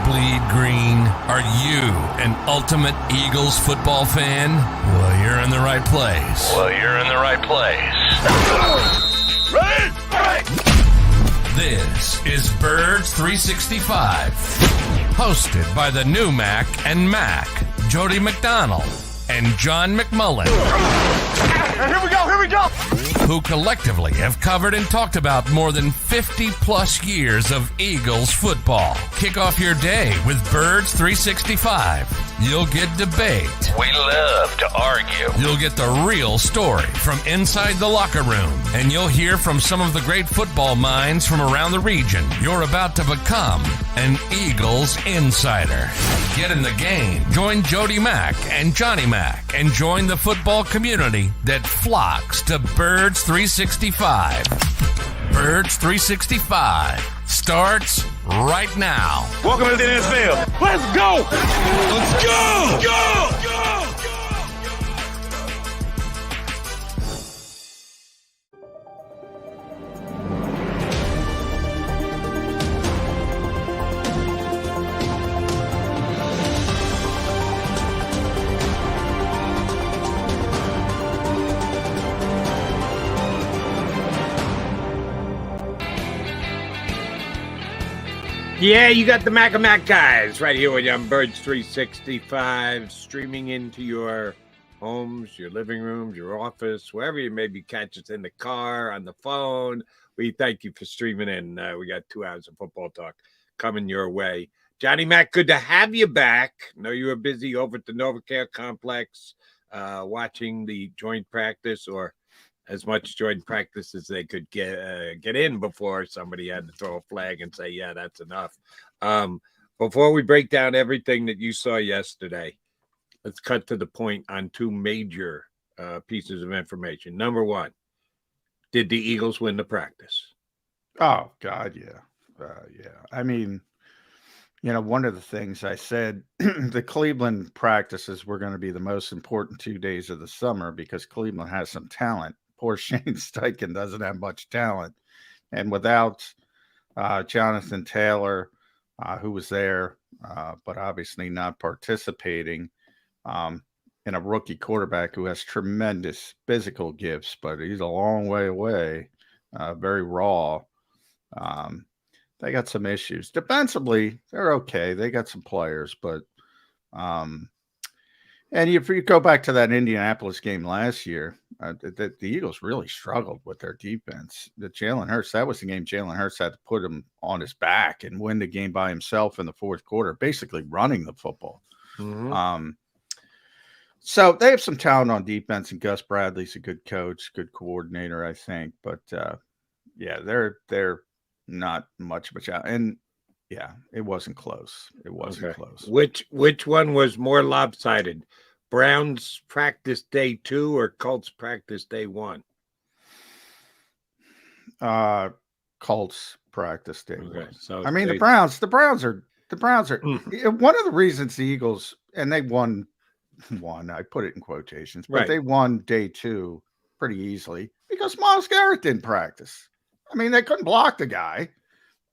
bleed green? Are you an ultimate Eagles football fan? Well, you're in the right place. This is Birds 365, hosted by the new Mac and Mac, Jody McDonald and John McMullen. Here we go. Who collectively have covered and talked about more than 50 plus years of Eagles football. Kick off your day with Birds 365. You'll get debate. We love to argue. You'll get the real story from inside the locker room. And you'll hear from some of the great football minds from around the region. You're about to become an Eagles insider. Get in the game. Join Jody Mack and Johnny Mack and join the football community that flocks to Birds 365. Birds 365 starts right now. Welcome to the NFL. Let's go. Yeah, you got the Mac and Mac guys right here with you on Birds 365, streaming into your homes, your living rooms, your office, wherever you may be catching us in the car, on the phone. We thank you for streaming in. We got 2 hours of football talk coming your way. Johnny Mac, good to have you back. I know you were busy over at the NovaCare Complex watching the joint practice, or as much joint practice as they could get in before somebody had to throw a flag and say, yeah, that's enough. Before we break down everything that you saw yesterday, let's cut to the point on 2 major pieces of information. Number one, did the Eagles win the practice? Oh, God, yeah. Yeah. I mean, one of the things I said, the Cleveland practices were going to be the most important 2 days of the summer because Cleveland has some talent. Poor Shane Steichen doesn't have much talent. And without Jonathan Taylor, who was there, but obviously not participating, and a rookie quarterback who has tremendous physical gifts, but he's a long way away, very raw. They got some issues. Defensively, they're okay. They got some players, but and if you go back to that Indianapolis game last year, the Eagles really struggled with their defense. The Jalen Hurts, that was the game Jalen Hurts had to put him on his back and win the game by himself in the fourth quarter, basically running the football. Mm-hmm. So they have some talent on defense, and Gus Bradley's a good coach, good coordinator, I think. But yeah, they're not much of a challenge. And yeah, it wasn't close. It wasn't close. Which one was more lopsided? Browns practice day 2 or Colts practice day 1? Colts practice day 1. So I mean, the Browns are one of the reasons the Eagles, and they won, I put it in quotations, but they won day 2 pretty easily because Myles Garrett didn't practice. I mean, they couldn't block the guy.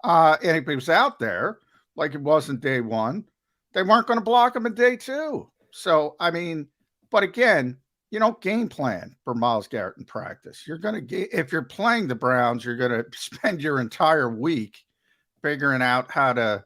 And if he was out there, like it wasn't day 1, they weren't going to block him in day 2. So, I mean, but again, you don't game plan for Myles Garrett in practice. You're going to if you're playing the Browns, you're going to spend your entire week figuring out how to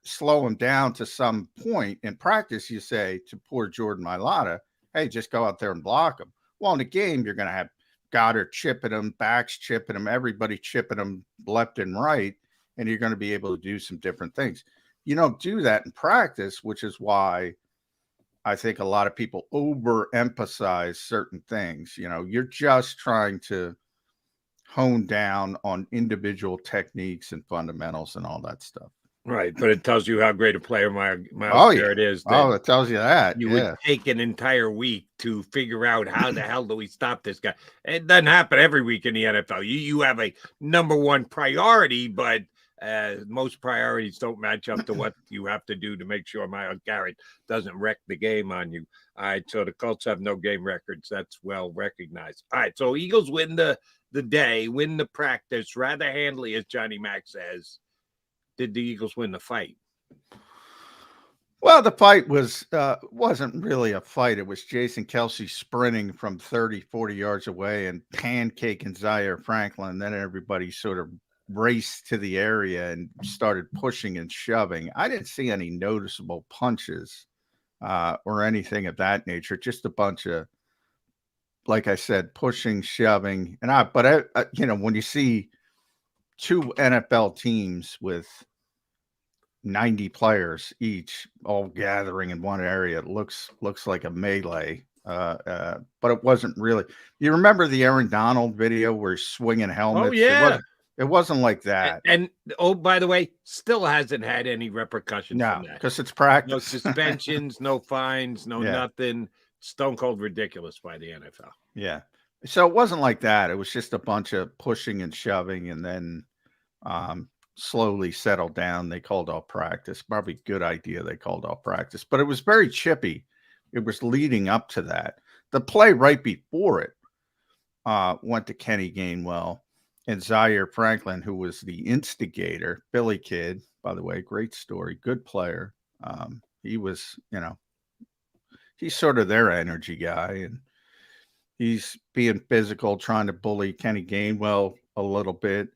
slow him down to some point. In practice, you say to poor Jordan Mailata, hey, just go out there and block him. Well, in the game, you're going to have Goddard chipping him, backs chipping him, everybody chipping him left and right, and you're going to be able to do some different things. You don't do that in practice, which is why I think a lot of people overemphasize certain things. You're just trying to hone down on individual techniques and fundamentals and all that stuff. Right, but it tells you how great a player Myles Garrett is. It tells you that. You would take an entire week to figure out how the hell do we stop this guy. It doesn't happen every week in the NFL. You have a number one priority, but most priorities don't match up to what you have to do to make sure Myles Garrett doesn't wreck the game on you. All right, so the Colts have no game records. That's well recognized. All right, so Eagles win the day, win the practice rather handily, as Johnny Mack says. Did the Eagles win the fight? Well, the fight wasn't really a fight. It was Jason Kelsey sprinting from 30, 40 yards away and pancaking Zaire Franklin. Then everybody sort of raced to the area and started pushing and shoving. I didn't see any noticeable punches or anything of that nature. Just a bunch of, like I said, pushing, shoving. But I when you see two NFL teams with 90 players each all gathering in one area, it looks like a melee. But it wasn't really. You remember the Aaron Donald video where he's swinging helmets? Oh, yeah. It wasn't like that. And by the way, still hasn't had any repercussions from that. Because it's practice. No suspensions, no fines, no nothing. Stone cold ridiculous by the NFL. Yeah. So it wasn't like that. It was just a bunch of pushing and shoving, and then slowly settled down. They called off practice. Probably good idea they called off practice, but it was very chippy. It was leading up to that. The play right before it went to Kenny Gainwell and Zaire Franklin, who was the instigator. Billy Kid, by the way, great story, good player. He was, he's sort of their energy guy, and he's being physical, trying to bully Kenny Gainwell a little bit.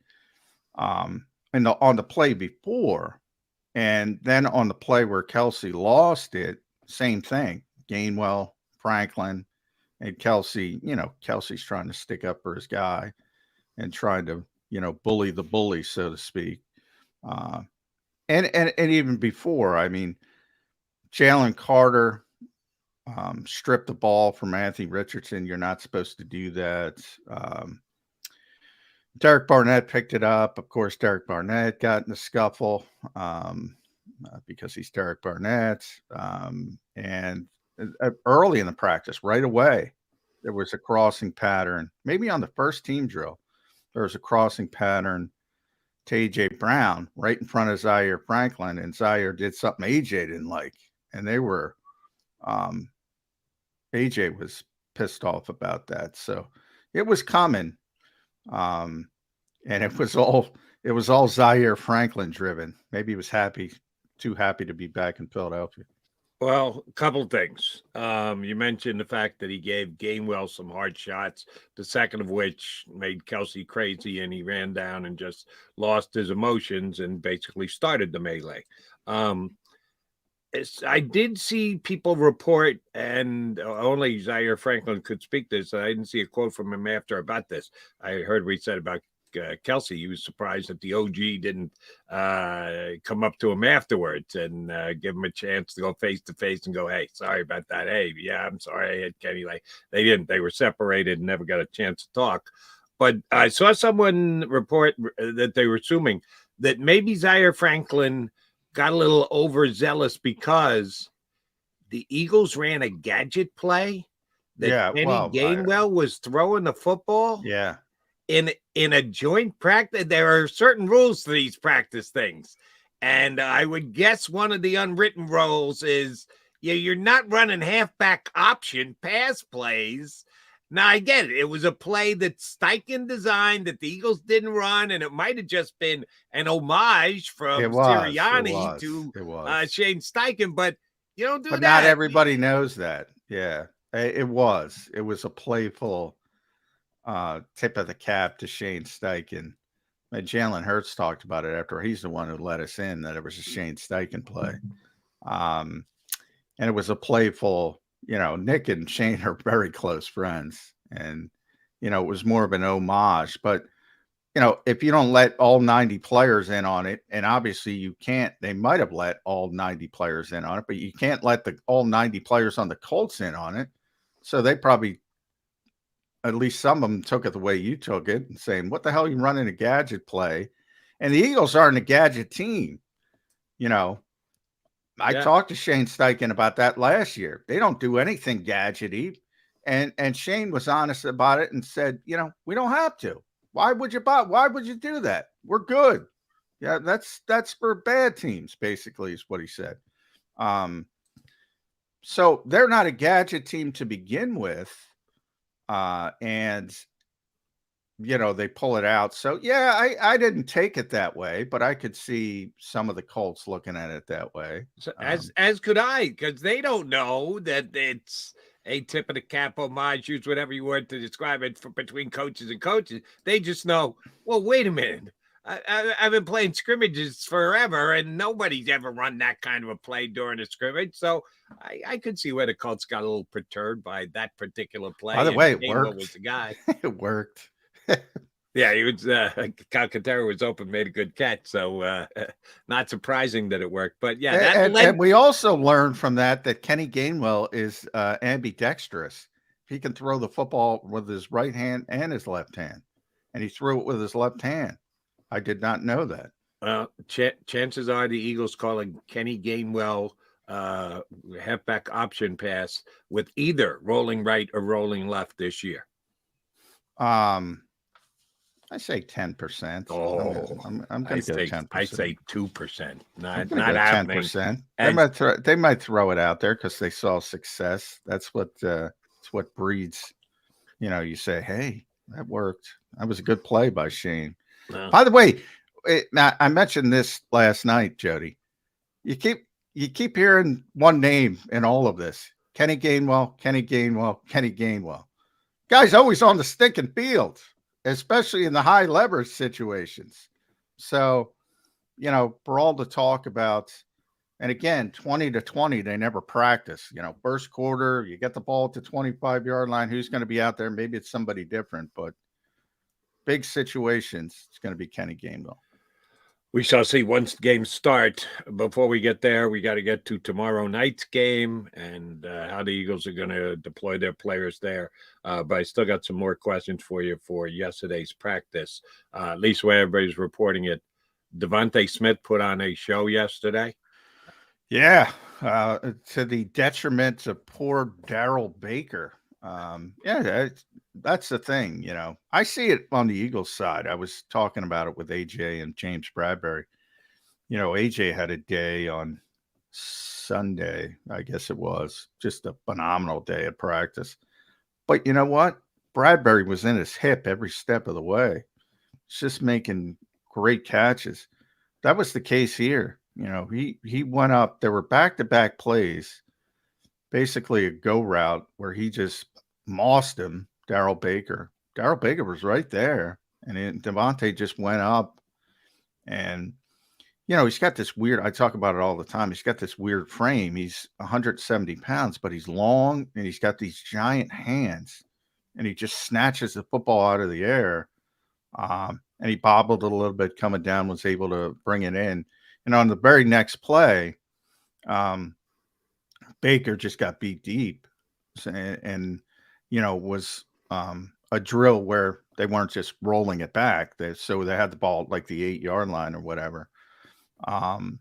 And on the play before, and then on the play where Kelsey lost it, same thing. Gainwell, Franklin, and Kelsey, Kelsey's trying to stick up for his guy and trying to, bully the bully, so to speak. And even before, I mean, Jalen Carter stripped the ball from Anthony Richardson. You're not supposed to do that. Derek Barnett picked it up. Of course, Derek Barnett got in the scuffle because he's Derek Barnett. And early in the practice, right away, there was a crossing pattern. Maybe on the first team drill, there was a crossing pattern to A.J. Brown right in front of Zaire Franklin. And Zaire did something A.J. didn't like. And they were A.J. was pissed off about that. So it was coming. And it was all Zaire Franklin driven. Maybe he was too happy to be back in Philadelphia. Well, a couple of things. You mentioned the fact that he gave Gainwell some hard shots, the second of which made Kelsey crazy, and he ran down and just lost his emotions and basically started the melee. I did see people report, and only Zaire Franklin could speak this. I didn't see a quote from him after about this. I heard what he said about Kelsey. He was surprised that the OG didn't come up to him afterwards and give him a chance to go face to face and go, "Hey, sorry about that. Hey, yeah, I'm sorry I had Kenny." Like, they didn't. They were separated and never got a chance to talk. But I saw someone report that they were assuming that maybe Zaire Franklin got a little overzealous because the Eagles ran a gadget play that Kenny Gainwell was throwing the football. Yeah. In a joint practice. There are certain rules to these practice things. And I would guess one of the unwritten rules is you're not running halfback option pass plays. Now, I get it. It was a play that Steichen designed that the Eagles didn't run, and it might have just been an homage from Sirianni to Shane Steichen, but you don't do that. But not everybody knows that. Yeah, it was. It was a playful tip of the cap to Shane Steichen. And Jalen Hurts talked about it after. He's the one who let us in that it was a Shane Steichen play. And it was a playful, Nick and Shane are very close friends. And, it was more of an homage. But, if you don't let all 90 players in on it, and obviously you can't, they might have let all 90 players in on it, but you can't let all 90 players on the Colts in on it. So they probably, at least some of them took it the way you took it and saying, what the hell are you running a gadget play? And the Eagles aren't a gadget team. I talked to Shane Steichen about that last year. They don't do anything gadgety. And Shane was honest about it and said, we don't have to. Why would you do that? We're good. Yeah, that's for bad teams, basically, is what he said. So they're not a gadget team to begin with. And they pull it out. So yeah, I didn't take it that way, but I could see some of the Colts looking at it that way. So as could I, because they don't know that it's a tip of the cap, homage, use whatever you want to describe it between coaches and coaches. They just know, well, wait a minute. I've been playing scrimmages forever, and nobody's ever run that kind of a play during a scrimmage. So I could see where the Colts got a little perturbed by that particular play. By the way, it worked. Was the guy. It worked. Yeah, he was. Calcaterra was open, made a good catch. So not surprising that it worked. But yeah, and we also learned from that Kenny Gainwell is ambidextrous. He can throw the football with his right hand and his left hand, and he threw it with his left hand. I did not know that. Well, chances are the Eagles calling Kenny Gainwell halfback option pass with either rolling right or rolling left this year. I say 10%. Oh, I'm going to go 10%. I say 2%. Not 10%. They might throw it out there because they saw success. That's what breeds. You say, hey, that worked. That was a good play by Shane. No. By the way, I mentioned this last night, Jody. You keep hearing one name in all of this: Kenny Gainwell, Kenny Gainwell, Kenny Gainwell. Guy's always on the stinking field, especially in the high leverage situations. So, for all the talk about, and again, 20-20, they never practice. First quarter, you get the ball at the 25-yard line. Who's going to be out there? Maybe it's somebody different, but big situations, it's going to be Kenny Gainwell. We shall see once games start. Before we get there, we got to get to tomorrow night's game and how the Eagles are going to deploy their players there. But I still got some more questions for you for yesterday's practice. At least where everybody's reporting it. Devonta Smith put on a show yesterday. Yeah, to the detriment of poor Darrell Baker. That's the thing, I see it on the Eagles side. I was talking about it with AJ and James Bradbury. AJ had a day on Sunday, I guess it was, just a phenomenal day at practice. But you know what? Bradbury was in his hip every step of the way. It's just making great catches. That was the case here. He went up. There were back-to-back plays, basically a go route where he just mossed him, Darrell Baker. Darrell Baker was right there, and Devonta just went up. And, he's got this weird, I talk about it all the time, he's got this weird frame. He's 170 pounds, but he's long, and he's got these giant hands, and he just snatches the football out of the air. And he bobbled it a little bit coming down, was able to bring it in. And on the very next play, Baker just got beat deep. And was a drill where they weren't just rolling it back. So they had the ball like the 8-yard line or whatever. And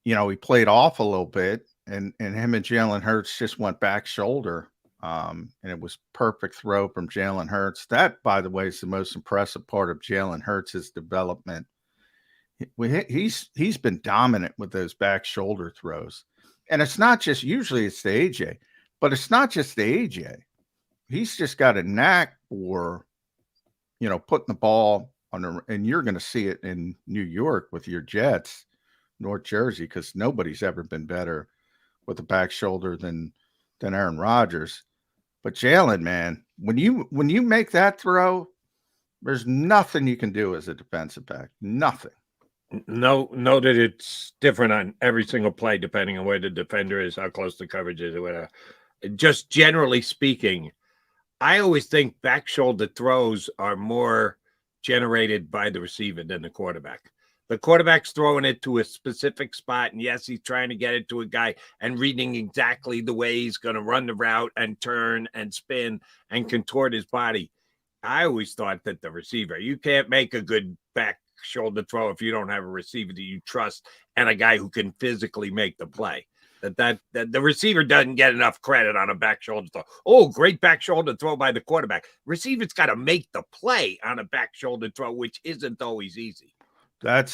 he played off a little bit, and him and Jalen Hurts just went back shoulder. And it was perfect throw from Jalen Hurts. That, by the way, is the most impressive part of Jalen Hurts' development. He's been dominant with those back shoulder throws. And it's not just, usually it's the AJ, but it's not just the AJ. He's just got a knack for, putting the ball on and you're going to see it in New York with your Jets, North Jersey, because nobody's ever been better with the back shoulder than Aaron Rodgers. But Jalen, man, when you make that throw, there's nothing you can do as a defensive back. Nothing. No, that it's different on every single play, depending on where the defender is, how close the coverage is, or whatever. Just generally speaking, I always think back shoulder throws are more generated by the receiver than the quarterback. The quarterback's throwing it to a specific spot, and yes, he's trying to get it to a guy and reading exactly the way he's going to run the route and turn and spin and contort his body. I always thought that the receiver, you can't make a good back shoulder throw if you don't have a receiver that you trust and a guy who can physically make the play. That the receiver doesn't get enough credit on a back shoulder throw. Oh, great back shoulder throw by the quarterback. Receiver's got to make the play on a back shoulder throw, which isn't always easy. They're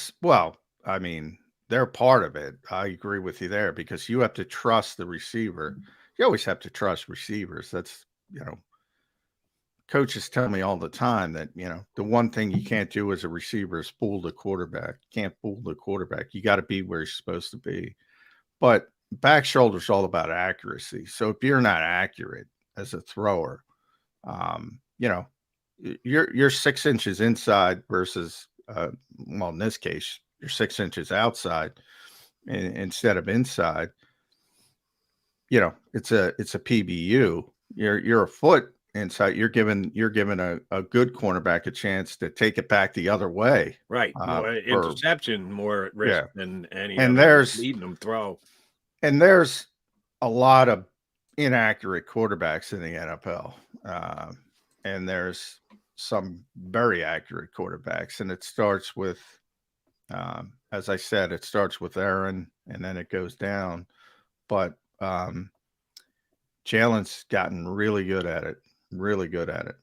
part of it. I agree with you there, because you have to trust the receiver. You always have to trust receivers. That's, coaches tell me all the time that, the one thing you can't do as a receiver is fool the quarterback. You can't fool the quarterback. You got to be where you're supposed to be. But back shoulder is all about accuracy. So if you're not accurate as a thrower, you're 6 inches inside versus, in this case, you're 6 inches outside instead of inside. It's a PBU. You're a foot inside. You're giving a good cornerback a chance to take it back the other way. Right. More interception, more at risk than any leading them throw. And there's a lot of inaccurate quarterbacks in the NFL. And there's some very accurate quarterbacks. And it starts with, as I said, it starts with Aaron and then it goes down. But Jalen's gotten really good at it. Really good at it.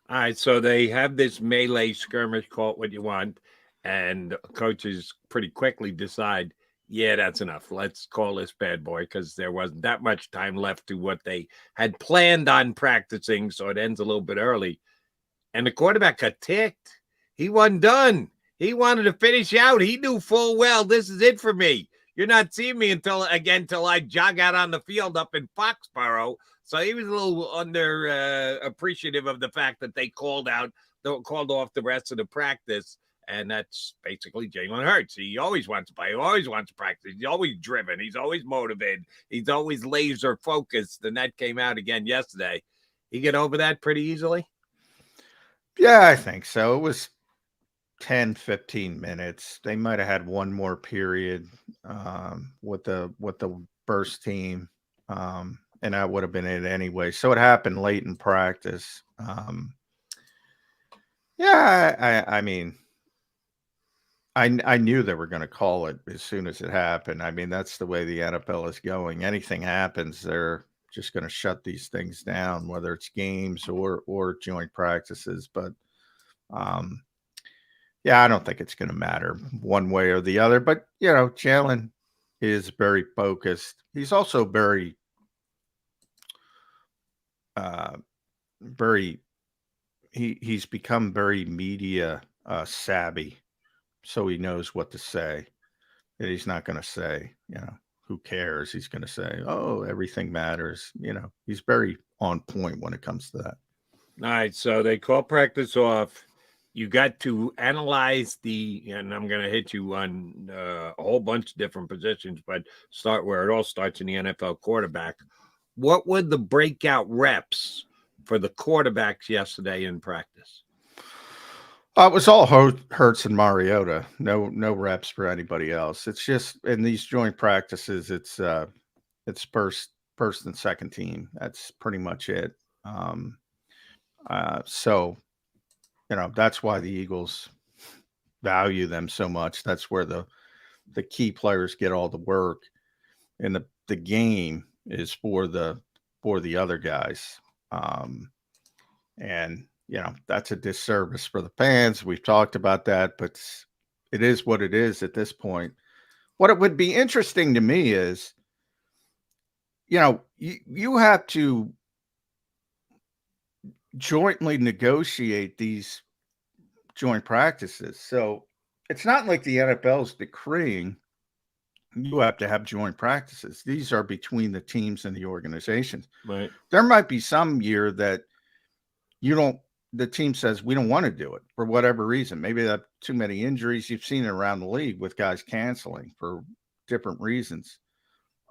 All right, so they have this melee skirmish, call it what you want, and coaches pretty quickly decide, yeah, that's enough. Let's call this bad boy because there wasn't that much time left to what they had planned on practicing, so it ends a little bit early. And the quarterback got ticked. He wasn't done. He wanted to finish out. He knew full well, this is it for me. You're not seeing me until I jog out on the field up in Foxborough. So he was a little appreciative of the fact that they called off the rest of the practice. And that's basically Jalen Hurts. He always wants to play. He always wants to practice. He's always driven. He's always motivated. He's always laser focused. And that came out again yesterday. He get over that pretty easily? Yeah, I think so. It was 10, 15 minutes. They might have had one more period with the burst team. And that would have been it anyway. So it happened late in practice. I mean, I knew they were going to call it as soon as it happened. I mean, that's the way the NFL is going. Anything happens, they're just going to shut these things down, whether it's games or joint practices. But I don't think it's going to matter one way or the other. But Jalen is very focused. He's also he's become very media savvy, so he knows what to say. And he's not going to say, who cares? He's going to say, oh, everything matters. He's very on point when it comes to that. All right, so they call practice off. You got to analyze and I'm going to hit you on a whole bunch of different positions, but start where it all starts in the NFL, quarterback. What were the breakout reps for the quarterbacks yesterday in practice? It was all Hurts and Mariota. No reps for anybody else. It's just in these joint practices, it's first and second team. That's pretty much it. So that's why the Eagles value them so much. That's where the key players get all the work, and the game is for the other guys. And that's a disservice for the fans. We've talked about that, but it is what it is at this point. What it would be interesting to me is, you have to jointly negotiate these joint practices. So it's not like the NFL is decreeing you have to have joint practices. These are between the teams and the organizations. Right. There might be some year that the team says we don't want to do it for whatever reason. Maybe they have too many injuries. You've seen it around the league with guys canceling for different reasons.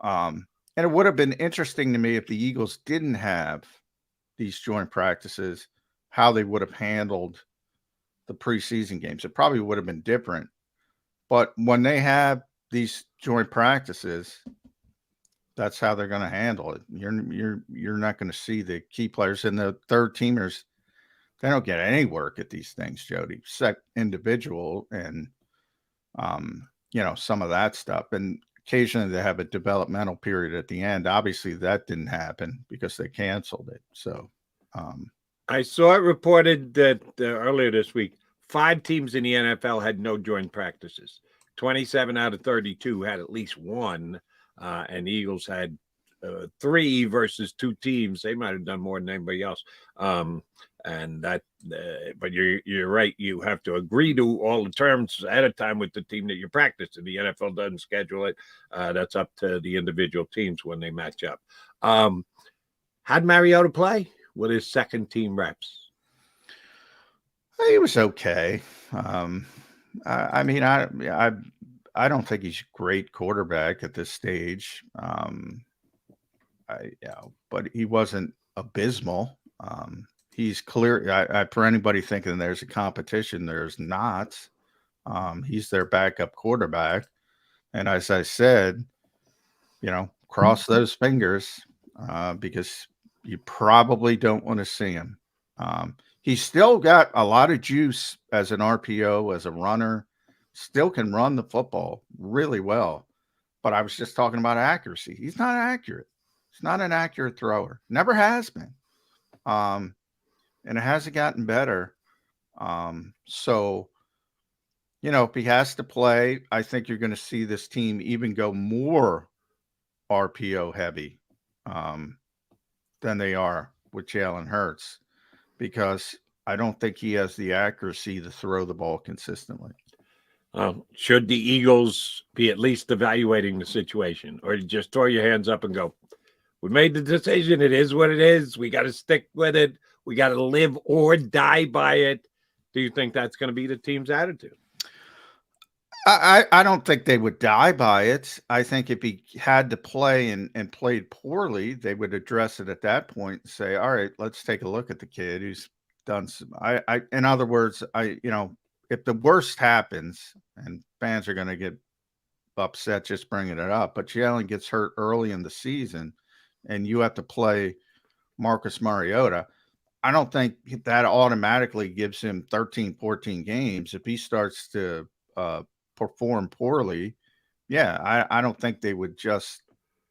And it would have been interesting to me if the Eagles didn't have these joint practices, how they would have handled the preseason games. It probably would have been different. But when they have these joint practices, that's how they're going to handle it. You're not going to see the key players and the third teamers. They don't get any work at these things, Jody. Set individual and some of that stuff. And occasionally they have a developmental period at the end. Obviously that didn't happen because they canceled it. So I saw it reported that earlier this week, 5 teams in the NFL had no joint practices. 27 out of 32 had at least one, and the Eagles had 3 versus 2 teams. They might have done more than anybody else. And that, but you're right. You have to agree to all the terms ahead of time with the team that you're practicing. The NFL doesn't schedule it. That's up to the individual teams when they match up. How'd Mariota play with his second team reps? He was okay. I mean, I don't think he's a great quarterback at this stage. But he wasn't abysmal. He's clear. For anybody thinking there's a competition, there's not. He's their backup quarterback, and as I said, cross those fingers because you probably don't want to see him. He's still got a lot of juice as an RPO, as a runner. Still can run the football really well. But I was just talking about accuracy. He's not accurate. He's not an accurate thrower. Never has been. And it hasn't gotten better. So, if he has to play, I think you're going to see this team even go more RPO heavy than they are with Jalen Hurts, because I don't think he has the accuracy to throw the ball consistently. Should the Eagles be at least evaluating the situation, or just throw your hands up and go, we made the decision. It is what it is. We got to stick with it. We got to live or die by it. Do you think that's going to be the team's attitude? I don't think they would die by it. I think if he had to play and played poorly, they would address it at that point and say, all right, let's take a look at the kid who's done some. In other words, if the worst happens, and fans are going to get upset just bringing it up, but Jalen gets hurt early in the season and you have to play Marcus Mariota, I don't think that automatically gives him 13, 14 games. If he starts to perform poorly, I don't think they would just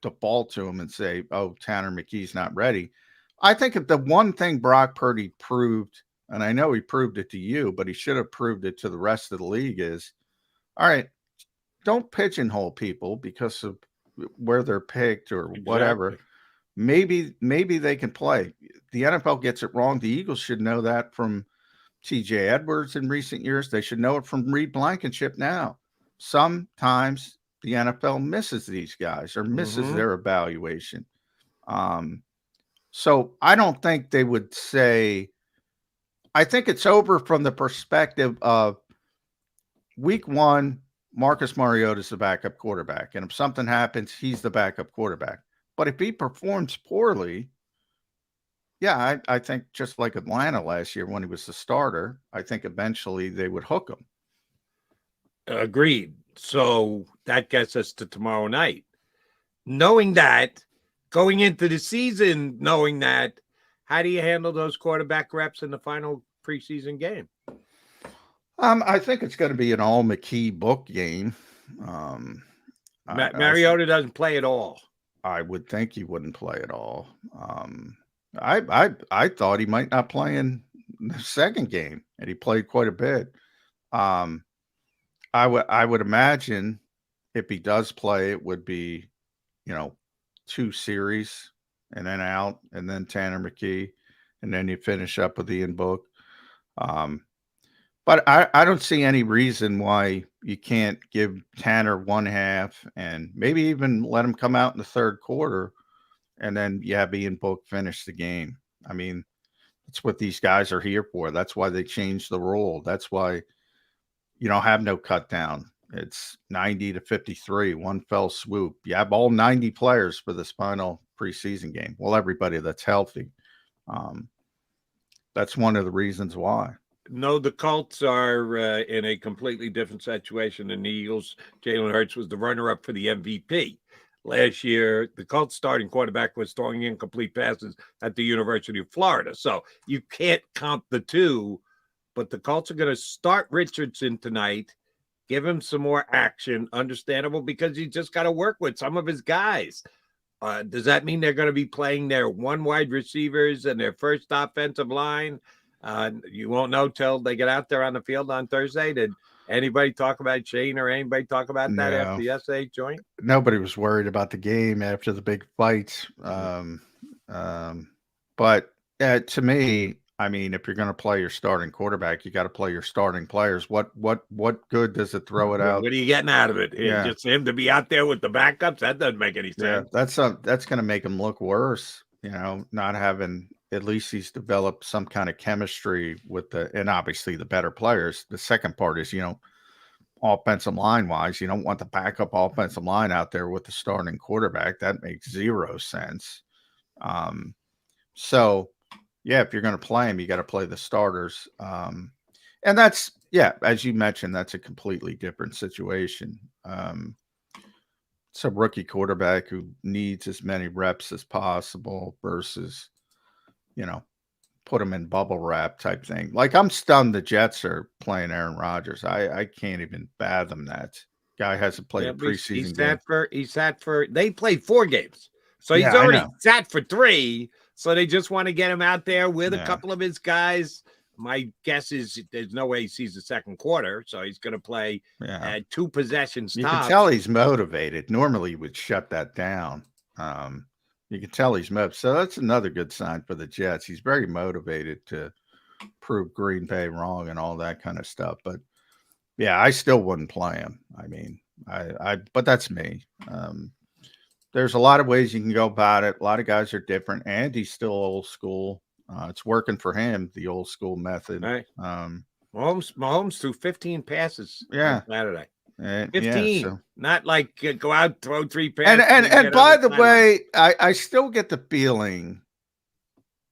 default to him and say, oh, Tanner McKee's not ready. I think if the one thing Brock Purdy proved, and I know he proved it to you, but he should have proved it to the rest of the league, is, all right, don't pigeonhole people because of where they're picked or whatever. Maybe they can play. The NFL gets it wrong. The Eagles should know that from TJ Edwards in recent years. They should know it from Reed Blankenship now. Sometimes the NFL misses these guys or misses their evaluation. So I don't think they would say, I think it's over from the perspective of week one, Marcus Mariota is the backup quarterback. And if something happens, he's the backup quarterback. But if he performs poorly, I think just like Atlanta last year when he was the starter, I think eventually they would hook him. Agreed. So that gets us to tomorrow night. Knowing that, going into the season, knowing that, how do you handle those quarterback reps in the final preseason game? I think it's going to be an all McKee book game. Mariota doesn't play at all. I would think he wouldn't play at all. I thought he might not play in the second game, and he played quite a bit. I would imagine if he does play, it would be, 2 series and then out, and then Tanner McKee, and then you finish up with Ian Book. But I don't see any reason why you can't give Tanner one half and maybe even let him come out in the third quarter and then Ian Book finish the game. I mean, that's what these guys are here for. That's why they changed the rule. That's why you don't have no cut down. It's 90-53, one fell swoop. You have all 90 players for this final preseason game. Well, everybody that's healthy. That's one of the reasons why. No, the Colts are in a completely different situation than the Eagles. Jalen Hurts was the runner-up for the MVP. Last year, the Colts starting quarterback was throwing incomplete passes at the University of Florida. So you can't count the two, but the Colts are going to start Richardson tonight, give him some more action, understandable, because you just got to work with some of his guys. Does that mean they're going to be playing their one wide receivers and their first offensive line? You won't know till they get out there on the field on Thursday. Did anybody talk about Shane or anybody talk about that after the SA joint? Nobody was worried about the game after the big fight. But to me, I mean, if you're going to play your starting quarterback, you got to play your starting players. What good does it throw it out? What are you getting out of it? Yeah. Just him to be out there with the backups? That doesn't make any Yeah, sense. that's going to make him look worse. Not having, at least he's developed some kind of chemistry with and obviously the better players. The second part is, offensive line wise, you don't want the backup offensive line out there with the starting quarterback. That makes zero sense. So yeah, if you're going to play him, you got to play the starters. And that's, yeah, as you mentioned, that's a completely different situation. It's a rookie quarterback who needs as many reps as possible versus, put him in bubble wrap type thing. Like, I'm stunned the Jets are playing Aaron Rodgers. I can't even fathom that. Guy hasn't played a preseason game. He sat for, they played 4 games. So he's already sat for 3. So they just want to get him out there with a couple of his guys. My guess is there's no way he sees the second quarter. So he's going to play 2 possessions. You can tell he's motivated. Normally he would shut that down. You can tell he's motivated. So that's another good sign for the Jets. He's very motivated to prove Green Bay wrong and all that kind of stuff. But yeah, I still wouldn't play him. I mean, but that's me. There's a lot of ways you can go about it. A lot of guys are different. Andy's still old school. It's working for him, the old school method. Right. Mahomes threw 15 passes on Saturday. 15, not like go out, throw 3 passes. And by the way, I still get the feeling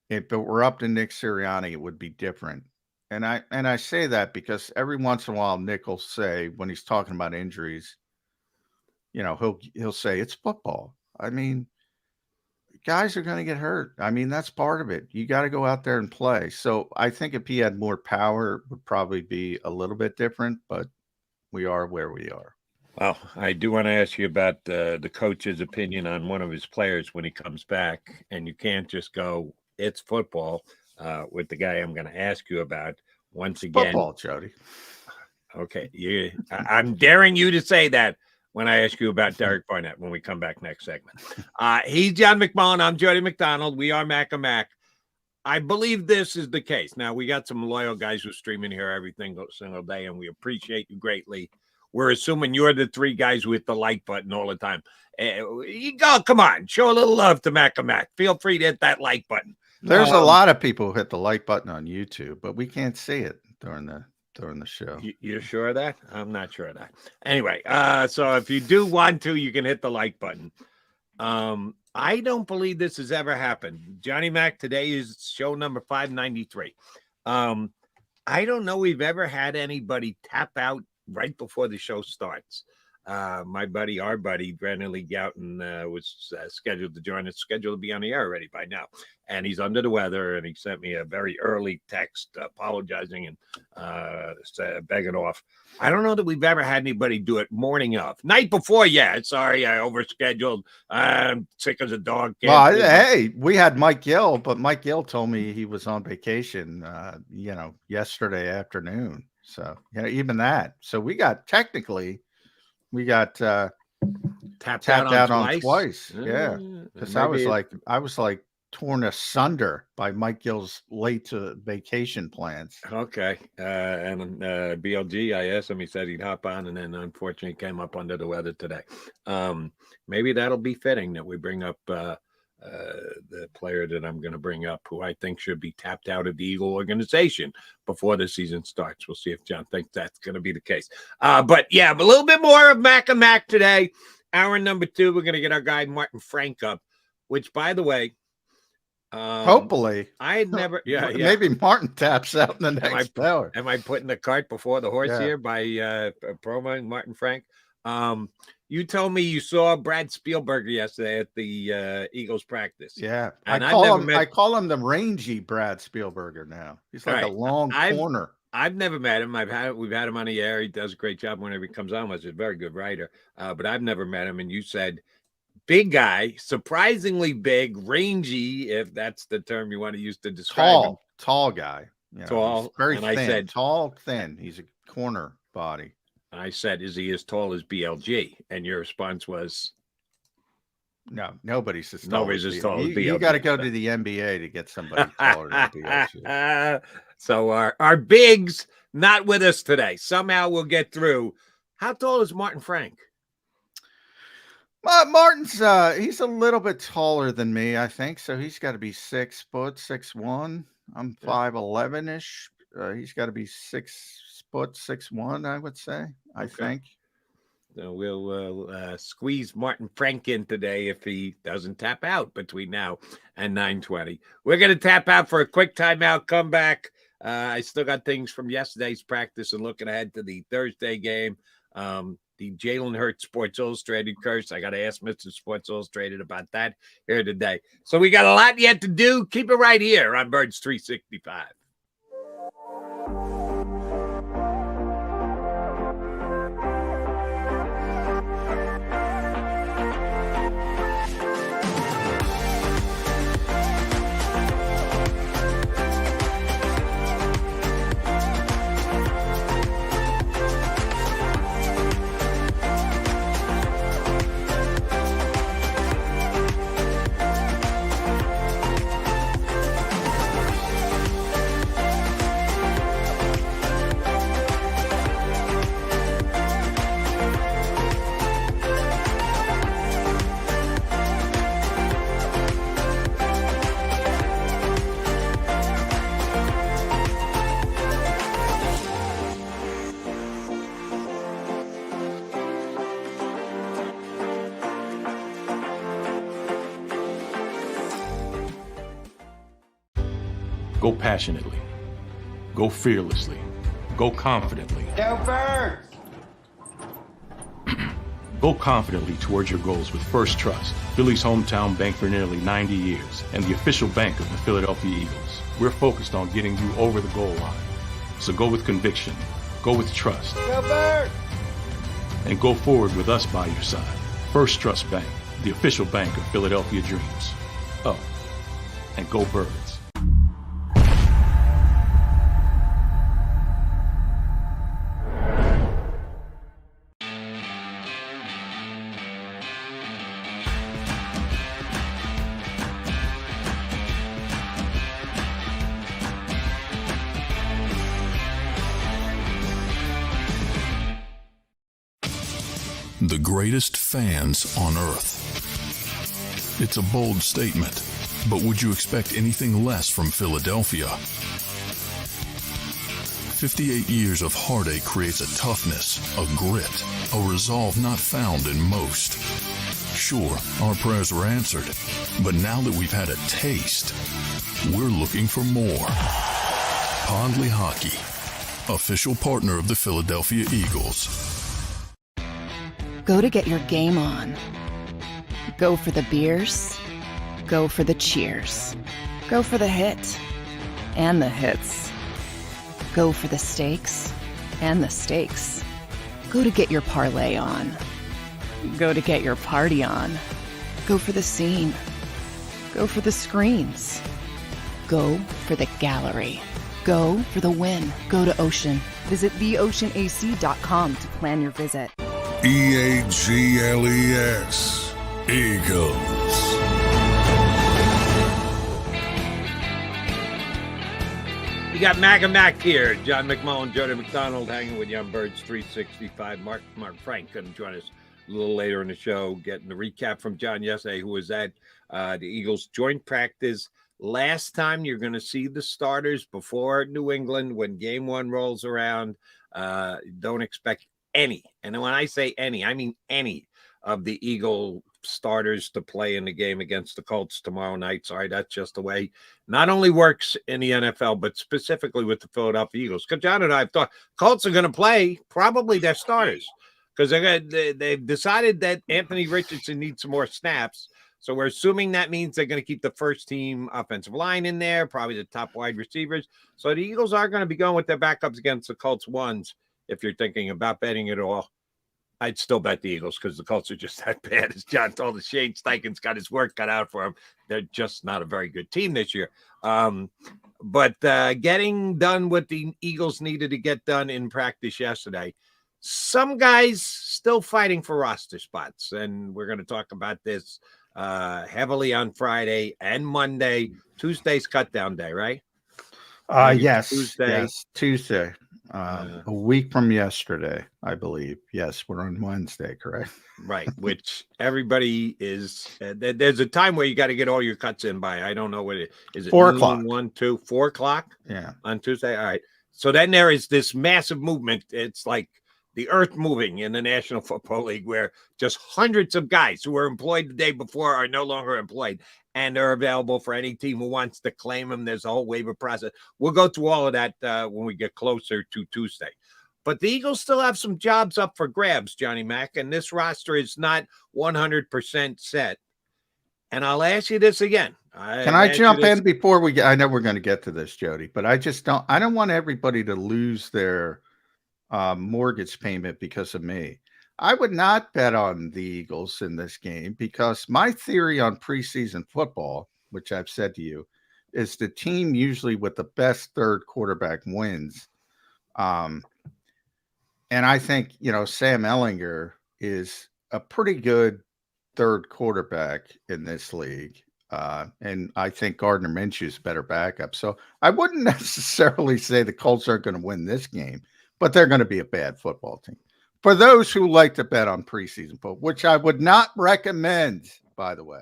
if it were up to Nick Sirianni, it would be different. And I say that because every once in a while, Nick will say, when he's talking about injuries, he'll say it's football. I mean, guys are going to get hurt. I mean, that's part of it. You got to go out there and play. So I think if he had more power, it would probably be a little bit different, but we are where we are. Well, I do want to ask you about the coach's opinion on one of his players when he comes back, and you can't just go, it's football, with the guy I'm going to ask you about once again. Football, Jody. Okay. I'm daring you to say that when I ask you about Derek Barnett when we come back next segment. He's John McMullen. I'm Jody McDonald. We are Mac and Mac. I believe this is the case. Now, we got some loyal guys who stream in here every single day, and we appreciate you greatly. We're assuming you're the 3 guys with the like button all the time. Come on, show a little love to Mac and Mac. Feel free to hit that like button. There's a lot of people who hit the like button on YouTube, but we can't see it during the show. You're sure of that? I'm not sure of that. Anyway, so if you do want to, you can hit the like button. I don't believe this has ever happened. Johnny Mac, today is show number 593. I don't know we've ever had anybody tap out right before the show starts. Our buddy, Brandon Lee Gouton, was scheduled to join us, scheduled to be on the air already by now. And he's under the weather, and he sent me a very early text apologizing and begging off. I don't know that we've ever had anybody do it morning of. Night before, yeah, sorry, I overscheduled. I'm sick as a dog. Well, hey, we had Mike Gill, but Mike Gill told me he was on vacation, yesterday afternoon. So, even that. So we got tapped out on twice. Yeah. Because I was like torn asunder by Mike Gill's late to vacation plans. Okay. And BLG, I asked him, he said he'd hop on, and then unfortunately came up under the weather today. Maybe that'll be fitting that we bring up the player that I'm going to bring up, who I think should be tapped out of the Eagle organization before the season starts. We'll see if John thinks that's going to be the case. But yeah, a little bit more of Mac and Mac today. Hour number 2, we're going to get our guy Martin Frank up, which, by the way, hopefully I had never, maybe Martin taps out in the next hour. Am I putting the cart before the horse here by promoting Martin Frank? You told me you saw Brad Spielberger yesterday at the Eagles practice. Yeah, and I call him the rangy Brad Spielberger now. He's like a long corner. I've never met him. We've had him on the air. He does a great job whenever he comes on. He's a very good writer. But I've never met him. And you said big guy, surprisingly big, rangy, if that's the term you want to use to describe him. Tall guy. Tall, very and thin. I said, tall, thin. He's a corner body. I said, is he as tall as BLG? And your response was, No, nobody's as tall Nobody's as as tall as You BLG. got to go to the NBA to get somebody taller than BLG. So our bigs not with us today. Somehow we'll get through. How tall is Martin Frank? Martin's he's a little bit taller than me, I think. So he's got to be 6 foot, 6'1". I'm 5'11" ish. He's got to be 6 foot, 6'1", I would say. I think. So we'll squeeze Martin Frank in today if he doesn't tap out between now and 9:20. We're going to tap out for a quick timeout, come back. I still got things from yesterday's practice and looking ahead to the Thursday game. The Jalen Hurts Sports Illustrated curse. I got to ask Mr. Sports Illustrated about that here today. So we got a lot yet to do. Keep it right here on Birds 365. Go passionately. Go fearlessly. Go confidently. Go Birds! Go confidently towards your goals with First Trust, Philly's hometown bank for nearly 90 years, and the official bank of the Philadelphia Eagles. We're focused on getting you over the goal line. So go with conviction. Go with trust. Go Birds! And go forward with us by your side. First Trust Bank, the official bank of Philadelphia dreams. Oh, and go Birds. The greatest fans on earth. It's a bold statement, but would you expect anything less from Philadelphia? 58 years of heartache creates a toughness, a grit, a resolve not found in most. Sure, our prayers were answered, but now that we've had a taste, we're looking for more. Pondley Hockey, official partner of the Philadelphia Eagles. Go to get your game on. Go for the beers. Go for the cheers. Go for the hit and the hits. Go for the stakes and the stakes. Go to get your parlay on. Go to get your party on. Go for the scene. Go for the screens. Go for the gallery. Go for the win. Go to Ocean. Visit theoceanac.com to plan your visit. EAGLES, Eagles. You got Mac here. John McMullen, Jody McDonald hanging with you on Birds 365. Mark Frank couldn't join us a little later in the show, getting the recap from John yesterday, who was at the Eagles joint practice. Last time you're going to see the starters before New England when game one rolls around. Don't expect any, and when I say any, I mean any of the Eagle starters to play in the game against the Colts tomorrow night. Sorry, that's just the way not only works in the NFL, but specifically with the Philadelphia Eagles. Because John and I have thought Colts are going to play probably their starters because they've decided that Anthony Richardson needs some more snaps. So we're assuming that means they're going to keep the first team offensive line in there, probably the top wide receivers. So the Eagles are going to be going with their backups against the Colts ones. If you're thinking about betting it all, I'd still bet the Eagles because the Colts are just that bad. As John told us, Shane Steichen's got his work cut out for him. They're just not a very good team this year. But getting done what the Eagles needed to get done in practice yesterday. Some guys still fighting for roster spots, and we're going to talk about this heavily on Friday and Monday. Tuesday's cut down day, right? Yes, Tuesday. Tuesday. A week from yesterday, I believe. Yes, we're on Wednesday, correct? Right, which everybody is. There's a time where you got to get all your cuts in by. I don't know what it is. It 4 o'clock. 1, 2, 4 o'clock. Yeah, on Tuesday. All right. So then there is this massive movement. It's like the earth moving in the National Football League, where just hundreds of guys who were employed the day before are no longer employed, and they're available for any team who wants to claim them. There's a whole waiver process. We'll go through all of that when we get closer to Tuesday. But the Eagles still have some jobs up for grabs, Johnny Mac, and this roster is not 100% set. And I'll ask you this again. Can I jump in before we get? I know we're going to get to this, Jody, but I don't want everybody to lose their mortgage payment because of me. I would not bet on the Eagles in this game because my theory on preseason football, which I've said to you, is the team usually with the best third quarterback wins. And I think, Sam Ehlinger is a pretty good third quarterback in this league. And I think Gardner Minshew is better backup. So I wouldn't necessarily say the Colts aren't going to win this game, but they're going to be a bad football team. For those who like to bet on preseason football, which I would not recommend, by the way.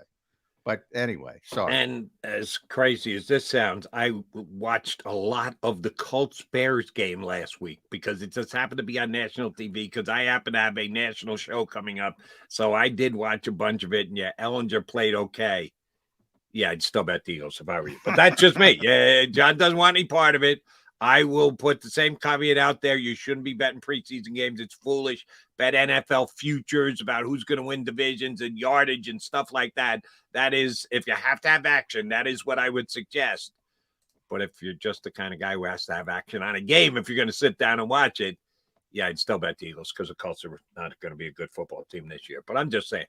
But anyway, sorry. And as crazy as this sounds, I watched a lot of the Colts-Bears game last week because it just happened to be on national TV because I happen to have a national show coming up. So I did watch a bunch of it, and yeah, Ehlinger played okay. Yeah, I'd still bet the Eagles if I were you. But that's just me. Yeah, John doesn't want any part of it. I will put the same caveat out there. You shouldn't be betting preseason games. It's foolish. Bet NFL futures about who's going to win divisions and yardage and stuff like that. That is, if you have to have action, that is what I would suggest. But if you're just the kind of guy who has to have action on a game, if you're going to sit down and watch it, yeah, I'd still bet the Eagles because the Colts are not going to be a good football team this year. But I'm just saying,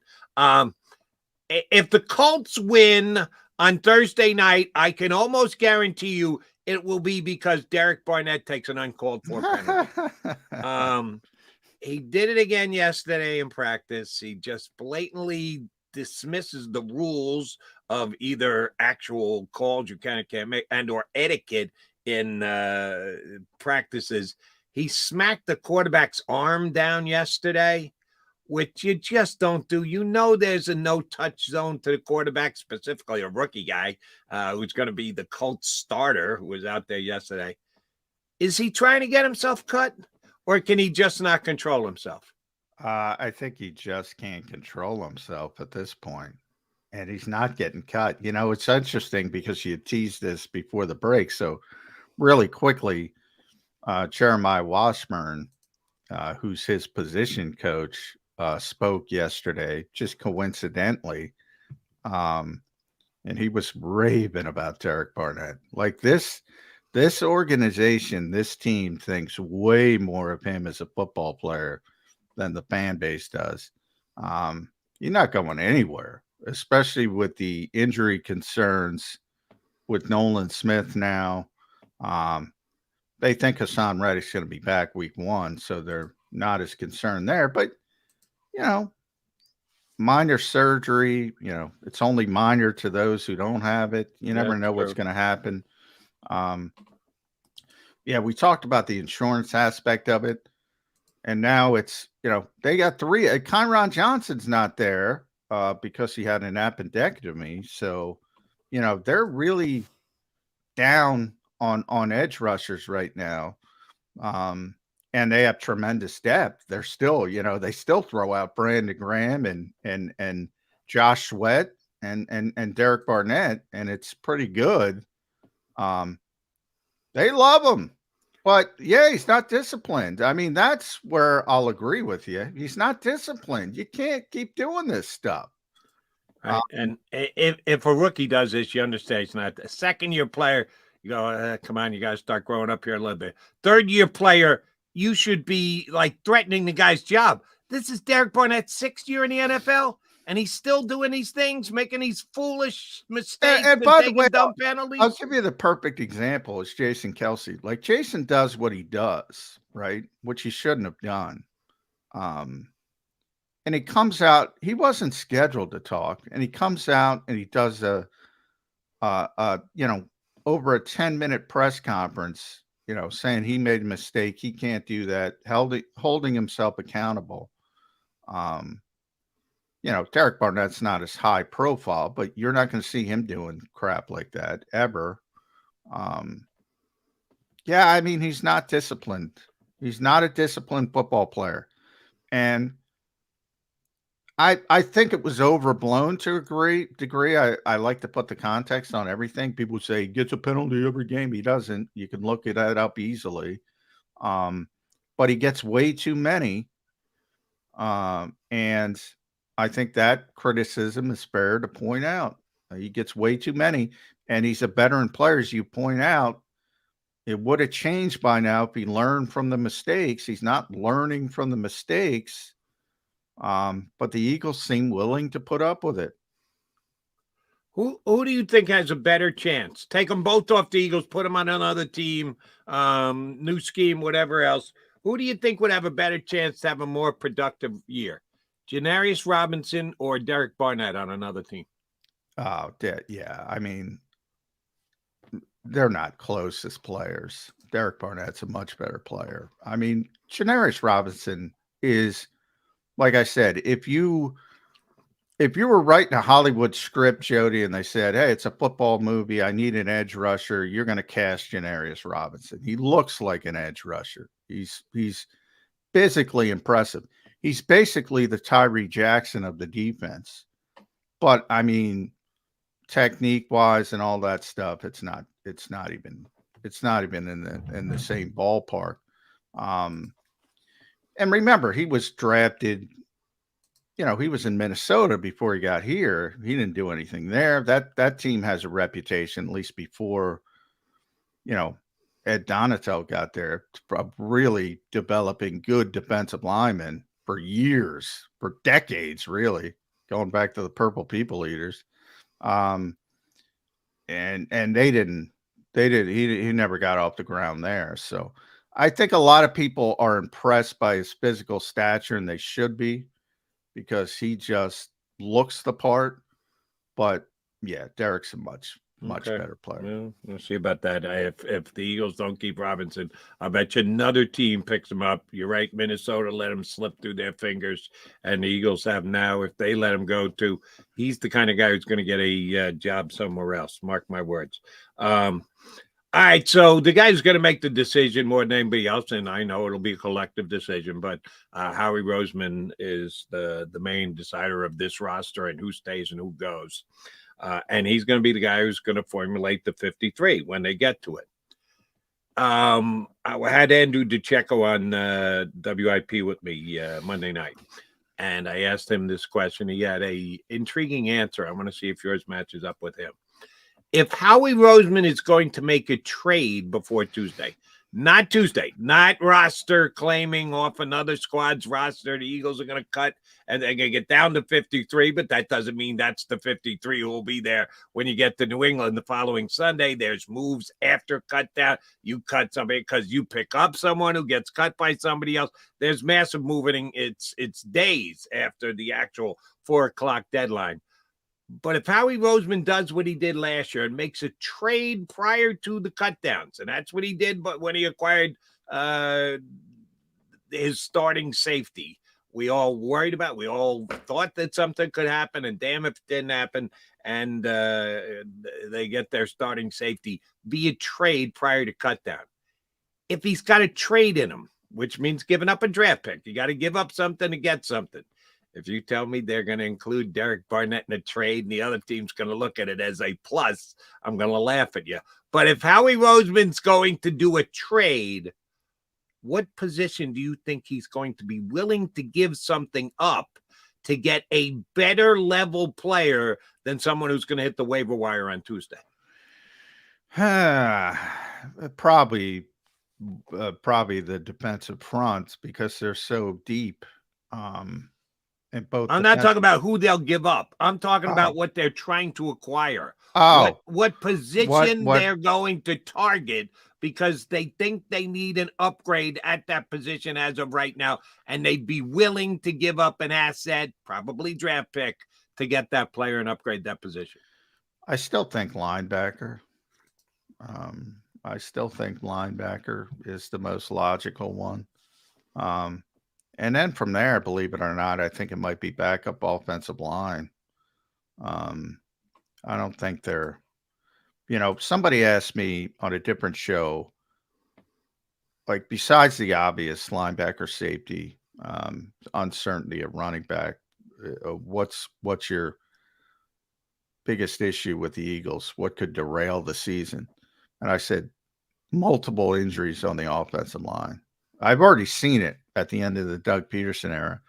if the Colts win on Thursday night, I can almost guarantee you it will be because Derek Barnett takes an uncalled for penalty. He did it again yesterday in practice. He just blatantly dismisses the rules of either actual calls you can and can't make and or etiquette in practices. He smacked the quarterback's arm down yesterday, which you just don't do. There's a no-touch zone to the quarterback, specifically a rookie guy who's going to be the Colts starter who was out there yesterday. Is he trying to get himself cut, or can he just not control himself? I think he just can't control himself at this point, and he's not getting cut. It's interesting because you teased this before the break. So really quickly, Jeremiah Washburn, who's his position coach, spoke yesterday, just coincidentally, and he was raving about Derek Barnett. Like this organization, this team thinks way more of him as a football player than the fan base does. You're not going anywhere, especially with the injury concerns with Nolan Smith now. They think Hassan Reddick's going to be back week 1, so they're not as concerned there. But minor surgery, it's only minor to those who don't have it. You never know what's going to happen. We talked about the insurance aspect of it. And now it's, they got 3. Kyron Johnson's not there because he had an appendectomy. So, they're really down on edge rushers right now. And they have tremendous depth. They're still, they still throw out Brandon Graham and Josh Sweat and Derek Barnett, and it's pretty good. They love him, but yeah, he's not disciplined. I mean, that's where I'll agree with you. He's not disciplined. You can't keep doing this stuff. Right. And if a rookie does this, you understand it's not a second-year player. You go, come on, you guys start growing up here a little bit. Third-year player, you should be like threatening the guy's job. This is Derek Barnett's 6th year in the NFL, and he's still doing these things, making these foolish mistakes and by the way, dumb penalties. I'll give you the perfect example is Jason Kelsey. Like Jason does what he does, right? Which he shouldn't have done. and he comes out. He wasn't scheduled to talk, and he comes out and he does over a 10-minute press conference, saying he made a mistake. He can't do that. Holding himself accountable. Derek Barnett's not as high profile, but you're not going to see him doing crap like that ever. He's not disciplined. He's not a disciplined football player. And I think it was overblown to a degree. I like to put the context on everything. People say he gets a penalty every game. He doesn't. You can look it up easily. But he gets way too many. And I think that criticism is fair to point out. He gets way too many, and he's a veteran player, as you point out. It would have changed by now if he learned from the mistakes. He's not learning from the mistakes, but the Eagles seem willing to put up with it. Who do you think has a better chance? Take them both off the Eagles, put them on another team, new scheme, whatever else. Who do you think would have a better chance to have a more productive year? Janarius Robinson or Derek Barnett on another team? Oh, yeah. I mean, they're not close as players. Derek Barnett's a much better player. I mean, Janarius Robinson is, like I said, if you were writing a Hollywood script, Jody, and they said, hey, it's a football movie, I need an edge rusher, you're going to cast Janarius Robinson. He looks like an edge rusher. He's physically impressive. He's basically the Tyree Jackson of the defense. But I mean, technique wise and all that stuff, it's not even in the same ballpark. And remember, he was drafted, he was in Minnesota before he got here. He didn't do anything there. That team has a reputation, at least before, Ed Donatel got there, of really developing good defensive linemen for years, for decades, really, going back to the Purple People Eaters. And he never got off the ground there. So I think a lot of people are impressed by his physical stature, and they should be, because he just looks the part. But yeah, Derek's a much better player. Yeah, we'll see about that. If the Eagles don't keep Robinson, I bet you another team picks him up. You're right, Minnesota let him slip through their fingers, and the Eagles have now. If they let him go too, he's the kind of guy who's going to get a job somewhere else. Mark my words. All right, so the guy who's going to make the decision more than anybody else, and I know it'll be a collective decision, but Howie Roseman is the main decider of this roster and who stays and who goes. And he's going to be the guy who's going to formulate the 53 when they get to it. I had Andrew DeCecco on WIP with me Monday night, and I asked him this question. He had a intriguing answer. I want to see if yours matches up with him. If Howie Roseman is going to make a trade before Tuesday, not roster claiming off another squad's roster, the Eagles are going to cut and they're going to get down to 53, but that doesn't mean that's the 53 who will be there when you get to New England the following Sunday. There's moves after cut down. You cut somebody because you pick up someone who gets cut by somebody else. There's massive moving. It's days after the actual 4:00 deadline. But if Howie Roseman does what he did last year and makes a trade prior to the cutdowns, and that's what he did, but when he acquired his starting safety, we all thought that something could happen, and damn if it didn't happen, and they get their starting safety via trade prior to cutdown. If he's got a trade in him, which means giving up a draft pick, you got to give up something to get something. If you tell me they're going to include Derek Barnett in a trade and the other team's going to look at it as a plus, I'm going to laugh at you. But if Howie Roseman's going to do a trade, what position do you think he's going to be willing to give something up to get a better level player than someone who's going to hit the waiver wire on Tuesday? Probably the defensive fronts, because they're so deep. in both. I'm not talking about who they'll give up. I'm talking about what they're trying to acquire. What position they're going to target because they think they need an upgrade at that position as of right now, and they'd be willing to give up an asset, probably draft pick, to get that player and upgrade that position. I still think linebacker. I still think linebacker is the most logical one. And then from there, believe it or not, I think it might be backup offensive line. I don't think they're, somebody asked me on a different show, like besides the obvious linebacker safety, uncertainty of running back, what's your biggest issue with the Eagles? What could derail the season? And I said, multiple injuries on the offensive line. I've already seen it at the end of the Doug Peterson era.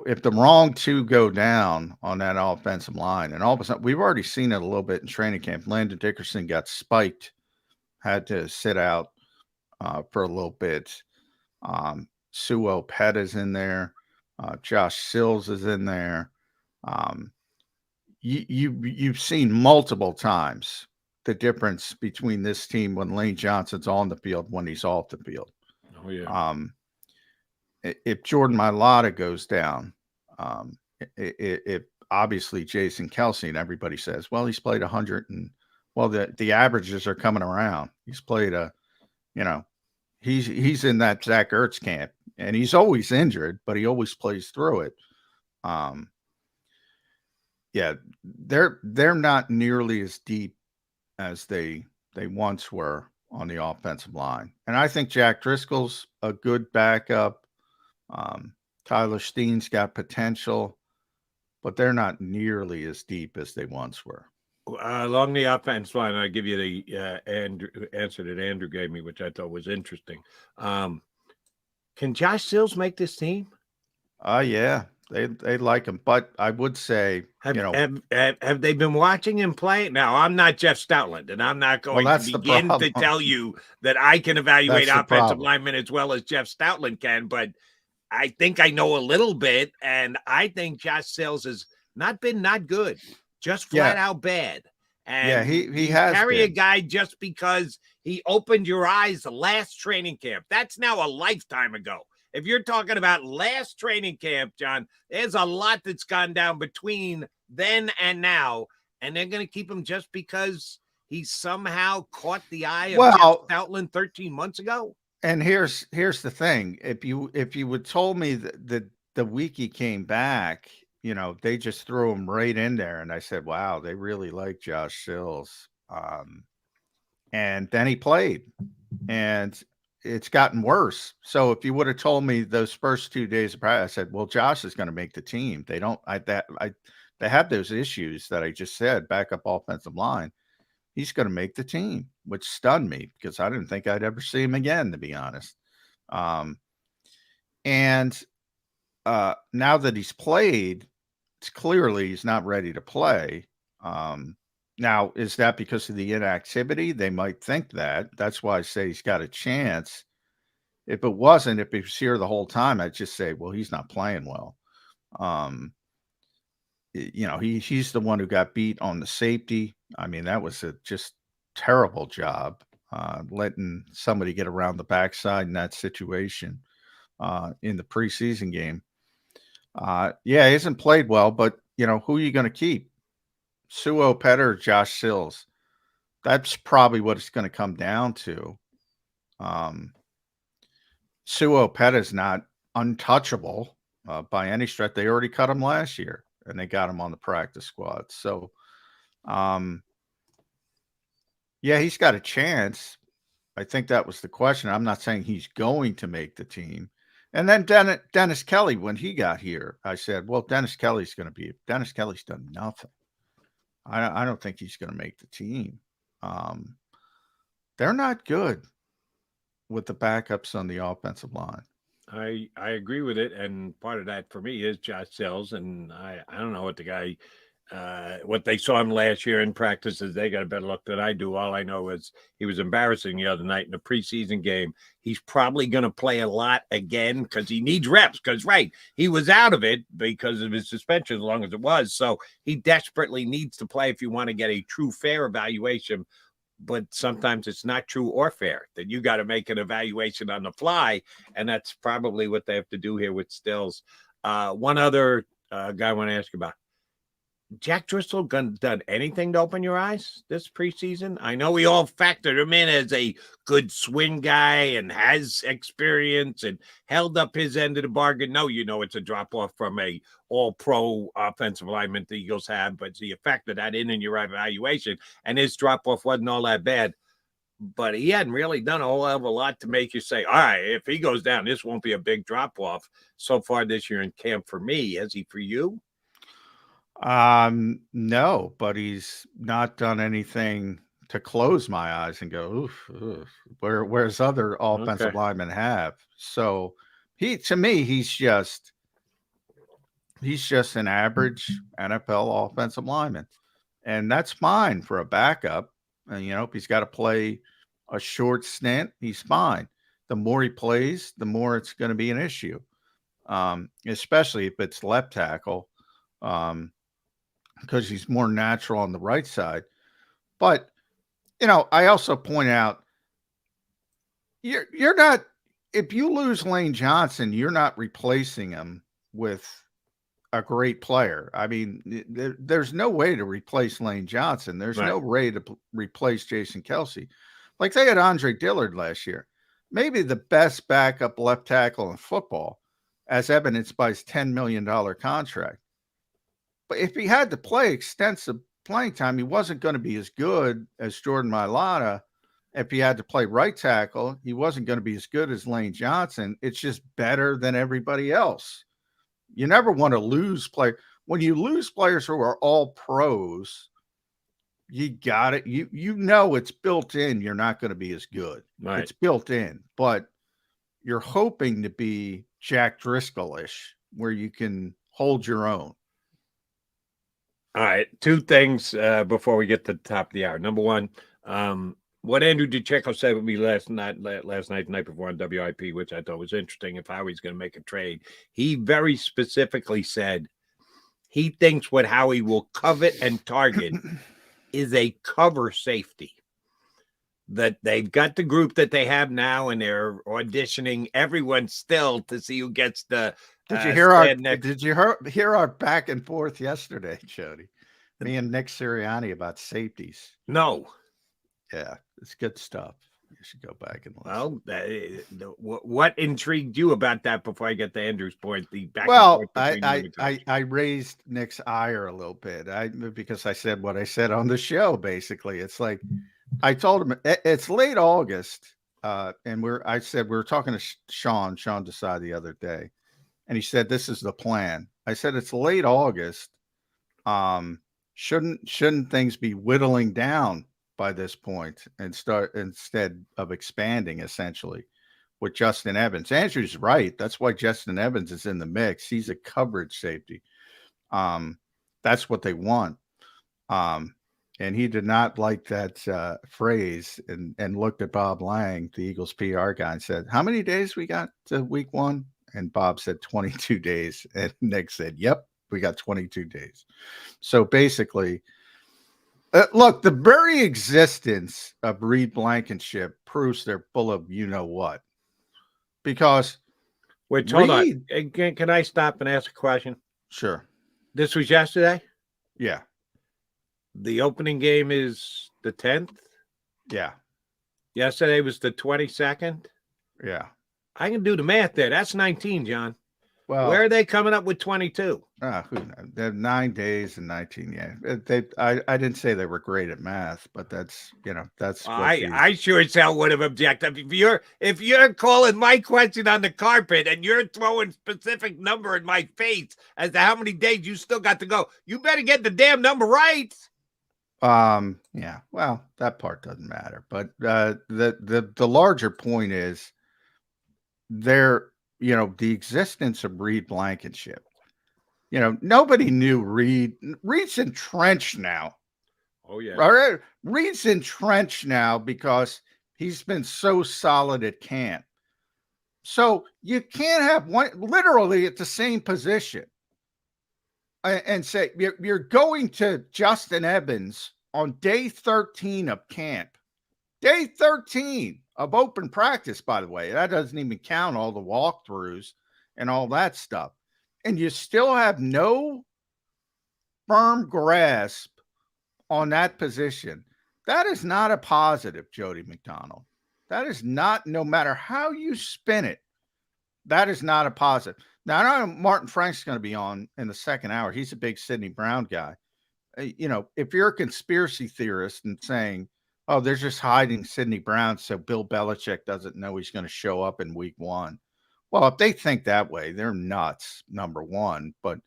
If the wrong two go down on that offensive line, and all of a sudden, we've already seen it a little bit in training camp. Landon Dickerson got spiked, had to sit out for a little bit. Suo Pet is in there. Josh Sills is in there. You've seen multiple times the difference between this team when Lane Johnson's on the field, when he's off the field. Oh yeah. If Jordan Mailata goes down, if obviously Jason Kelce, and everybody says, well, he's played 100 and the averages are coming around. He's played he's in that Zach Ertz camp, and he's always injured, but he always plays through it. Yeah, they're not nearly as deep as they once were on the offensive line. And I think Jack Driscoll's a good backup. Tyler Steen's got potential, but they're not nearly as deep as they once were. Along the offense line, I'll give you the answer that Andrew gave me, which I thought was interesting. Can Josh Sills make this team? Yeah, they like him, but I would say, have they been watching him play? Now, I'm not Jeff Stoutland, and I'm not going to begin to tell you that I can evaluate offensive linemen as well as Jeff Stoutland can, but I think I know a little bit, and I think Josh Sills has not good, just flat out bad. And he has carry a guy just because he opened your eyes last training camp. That's now a lifetime ago. If you're talking about last training camp, John, there's a lot that's gone down between then and now, and they're going to keep him just because he somehow caught the eye of Jeff Stoutland 13 months ago. And here's the thing: if you would told me that the week he came back, they just threw him right in there, and I said, "Wow, they really like Josh Sills." And then he played, and it's gotten worse. So if you would have told me those first 2 days of practice, I said, "Well, Josh is going to make the team." They don't. They have those issues that I just said. Backup offensive line. He's going to make the team, which stunned me because I didn't think I'd ever see him again, to be honest. And now that he's played, it's clearly he's not ready to play. Now, is that because of the inactivity? They might think that. That's why I say he's got a chance. If it wasn't, if he was here the whole time, I'd just say, well, he's not playing well. He's the one who got beat on the safety. I mean, that was a just terrible job, letting somebody get around the backside in that situation in the preseason game. He hasn't played well, but, who are you going to keep? Suo Pet or Josh Sills? That's probably what it's going to come down to. Suo Pet is not untouchable by any stretch. They already cut him last year, and they got him on the practice squad. So, he's got a chance. I think that was the question. I'm not saying he's going to make the team. And then Dennis Kelly, when he got here, I said, well, Dennis Kelly's done nothing. I don't think he's going to make the team. They're not good with the backups on the offensive line. I agree with it, and part of that for me is Josh Sills, and I don't know what the guy what they saw him last year in practices, they got a better look than I do. All I know is he was embarrassing the other night in the preseason game. He's probably going to play a lot again because he needs reps. Because, he was out of it because of his suspension as long as it was. So he desperately needs to play if you want to get a true fair evaluation. But sometimes it's not true or fair. That you got to make an evaluation on the fly, and that's probably what they have to do here with Stills. One other guy I want to ask you about. Jack Driscoll done anything to open your eyes this preseason? I know we all factored him in as a good swing guy and has experience and held up his end of the bargain. No, it's a drop-off from a all-pro offensive lineman the Eagles have, but you factor that in your evaluation, and his drop-off wasn't all that bad. But he hadn't really done a whole hell of a lot to make you say, all right, if he goes down, this won't be a big drop-off so far this year in camp for me. Is he for you? No, but he's not done anything to close my eyes and go, oof, whereas other offensive linemen have. So to me, he's just an average NFL offensive lineman. And that's fine for a backup. And, if he's got to play a short stint, he's fine. The more he plays, the more it's going to be an issue. Especially if it's left tackle. Because he's more natural on the right side. But, I also point out, you're not, if you lose Lane Johnson, you're not replacing him with a great player. I mean, there's no way to replace Lane Johnson. There's no way to replace Jason Kelce. Like they had Andre Dillard last year, maybe the best backup left tackle in football, as evidenced by his $10 million contract. But if he had to play extensive playing time, he wasn't going to be as good as Jordan Mailata. If he had to play right tackle, he wasn't going to be as good as Lane Johnson. It's just better than everybody else. You never want to lose players. When you lose players who are all pros, you got it. It's built in. You're not going to be as good. Right. It's built in, but you're hoping to be Jack Driscoll-ish, where you can hold your own. All right, two things before we get to the top of the hour. Number one, what Andrew DiCecco said with me last night, the night before on WIP, which I thought was interesting. If Howie's going to make a trade, he very specifically said he thinks what Howie will covet and target is a cover safety. That they've got the group that they have now, and they're auditioning everyone still to see who gets the. Did you hear our back and forth yesterday, Jody? Me and Nick Sirianni about safeties. No. Yeah, it's good stuff. You should go back and listen. Well, what intrigued you about that before I get to Andrew's point? I raised Nick's ire a little bit. Because I said what I said on the show. Basically, it's like I told him it's late August, and I said we were talking to Sean Desai the other day. And he said, this is the plan. I said, it's late August. Shouldn't things be whittling down by this point and start instead of expanding essentially with Justin Evans? Andrew's right. That's why Justin Evans is in the mix. He's a coverage safety. That's what they want. And he did not like that phrase and looked at Bob Lang, the Eagles PR guy, and said, how many days we got to week one? And Bob said 22 days. And Nick said, yep, we got 22 days. So basically, look, the very existence of Reed Blankenship proves they're full of you-know-what. Because wait, hold on. Can I stop and ask a question? Sure. This was yesterday? Yeah. The opening game is the 10th? Yeah. Yesterday was the 22nd? Yeah. I can do the math there. That's 19, John. Well, where are they coming up with 22? Who knows? They have 9 days and 19. Yeah, I didn't say they were great at math, but that's that's. I sure as hell would have objected. If you're calling my question on the carpet and you're throwing specific number in my face as to how many days you still got to go, you better get the damn number right. Yeah. Well, that part doesn't matter, but the larger point is. The existence of Reed Blankenship You know, nobody knew Reed. Reed's entrenched now. Oh, yeah. All right. Reed's entrenched now because he's been so solid at camp. So you can't have one literally at the same position and say you're going to Justin Evans on day 13 of camp. Day 13 of open practice, by the way. That doesn't even count all the walkthroughs and all that stuff. And you still have no firm grasp on that position. That is not a positive, Jody McDonald. That is not, no matter how you spin it, that is not a positive. Now, I know Martin Frank's going to be on in the second hour. He's a big Sidney Brown guy. You know, if you're a conspiracy theorist and saying, oh, they're just hiding Sidney Brown so Bill Belichick doesn't know he's going to show up in week one. Well, if they think that way, they're nuts, number one. But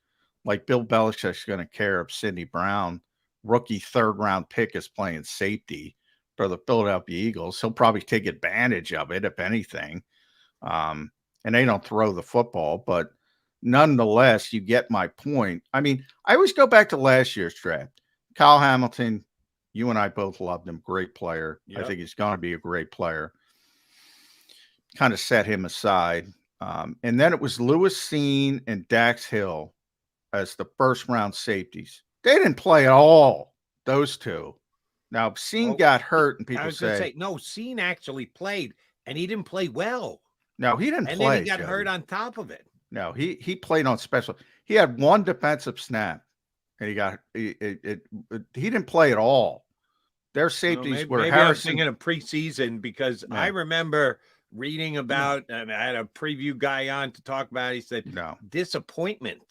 like Bill Belichick's going to care if Sidney Brown, rookie third-round pick, is playing safety for the Philadelphia Eagles. He'll probably take advantage of it, if anything. And they don't throw the football. But nonetheless, you get my point. I mean, I always go back to last year's draft. Kyle Hamilton, you and I both loved him. Great player. Yep. I think he's going to be a great player. Kind of set him aside. And then it was Lewis Cine and Dax Hill as the first-round safeties. They didn't play at all, those two. Now, Cine got hurt, and people say, no, Cine actually played, and he didn't play well. No, he didn't play. And then he got hurt on top of it. No, he played on special. He had one defensive snap, and he didn't play at all. Their safeties were Harrison. I was thinking of preseason because I remember reading about, and I had a preview guy on to talk about it. He said, no, disappointment.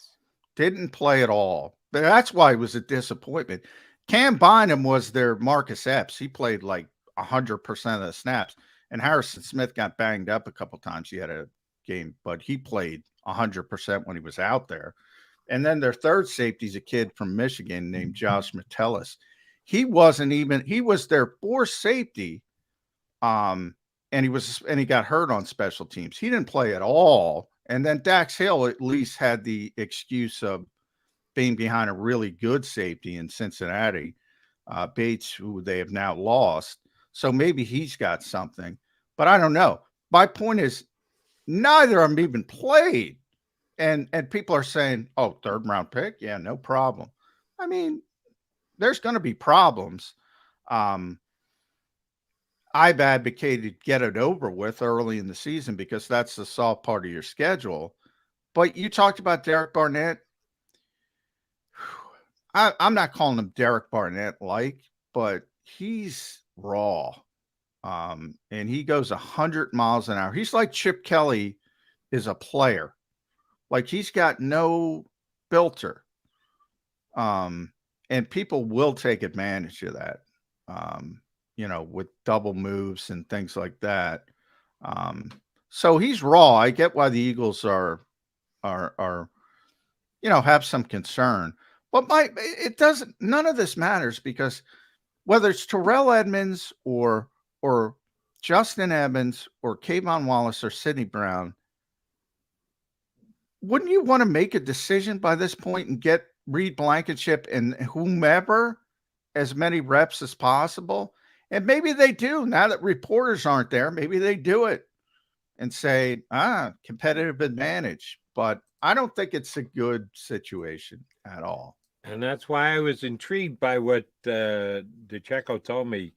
Didn't play at all. But that's why it was a disappointment. Cam Bynum was their Marcus Epps. He played like 100% of the snaps. And Harrison Smith got banged up a couple times. He had a game, but he played 100% when he was out there. And then their third safety is a kid from Michigan named Josh Metellus. He was their fourth safety. And he got hurt on special teams. He didn't play at all. And then Dax Hill at least had the excuse of being behind a really good safety in Cincinnati, Bates, who they have now lost. So maybe he's got something, but I don't know. My point is neither of them even played. And people are saying, oh, third round pick. Yeah, no problem. I mean, there's going to be problems. I've advocated get it over with early in the season because that's the soft part of your schedule. But you talked about Derek Barnett. I'm not calling him Derek Barnett-like, but he's raw. And he goes 100 miles an hour. He's like Chip Kelly is a player. Like he's got no filter. And people will take advantage of that. With double moves and things like that. So he's raw. I get why the Eagles are have some concern. But none of this matters because whether it's Terrell Edmonds or Justin Evans or Kayvon Wallace or Sidney Brown, wouldn't you want to make a decision by this point and get Reed Blankenship and whomever as many reps as possible? And maybe they do. Now that reporters aren't there, maybe they do it and say, competitive advantage. But I don't think it's a good situation at all. And that's why I was intrigued by what DeCecco told me.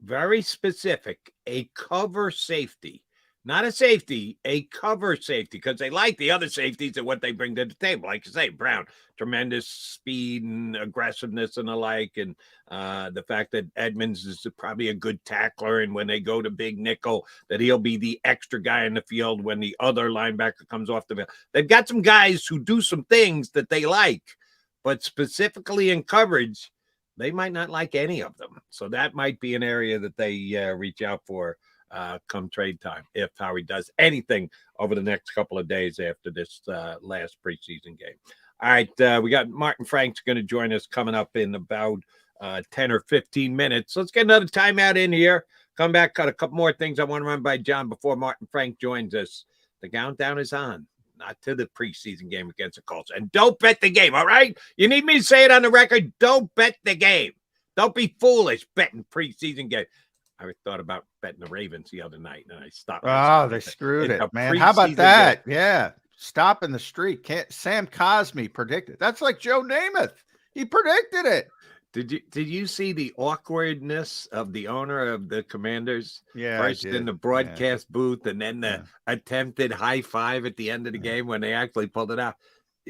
Very specific, a cover safety. Not a safety, a cover safety, because they like the other safeties and what they bring to the table. Like you say, Brown, tremendous speed and aggressiveness and the like. And the fact that Edmonds is probably a good tackler. And when they go to big nickel, that he'll be the extra guy in the field when the other linebacker comes off the field. They've got some guys who do some things that they like, but specifically in coverage, they might not like any of them. So that might be an area that they reach out for come trade time, if Howie does anything over the next couple of days after this last preseason game. All right, we got Martin Frank's going to join us coming up in about 10 or 15 minutes. Let's get another timeout in here. Come back, got a couple more things I want to run by John before Martin Frank joins us. The countdown is on. not to the preseason game against the Colts. And don't bet the game, all right? You need me to say it on the record? Don't bet the game. Don't be foolish betting preseason game. I thought about betting the Ravens the other night, and I stopped. Oh, they screwed it, man. How about that? Game. Yeah. Stop in the street. Sam Cosme predicted. That's like Joe Namath. He predicted it. Did you see the awkwardness of the owner of the Commanders? Yeah, first in the broadcast booth, and then the attempted high five at the end of the game when they actually pulled it out.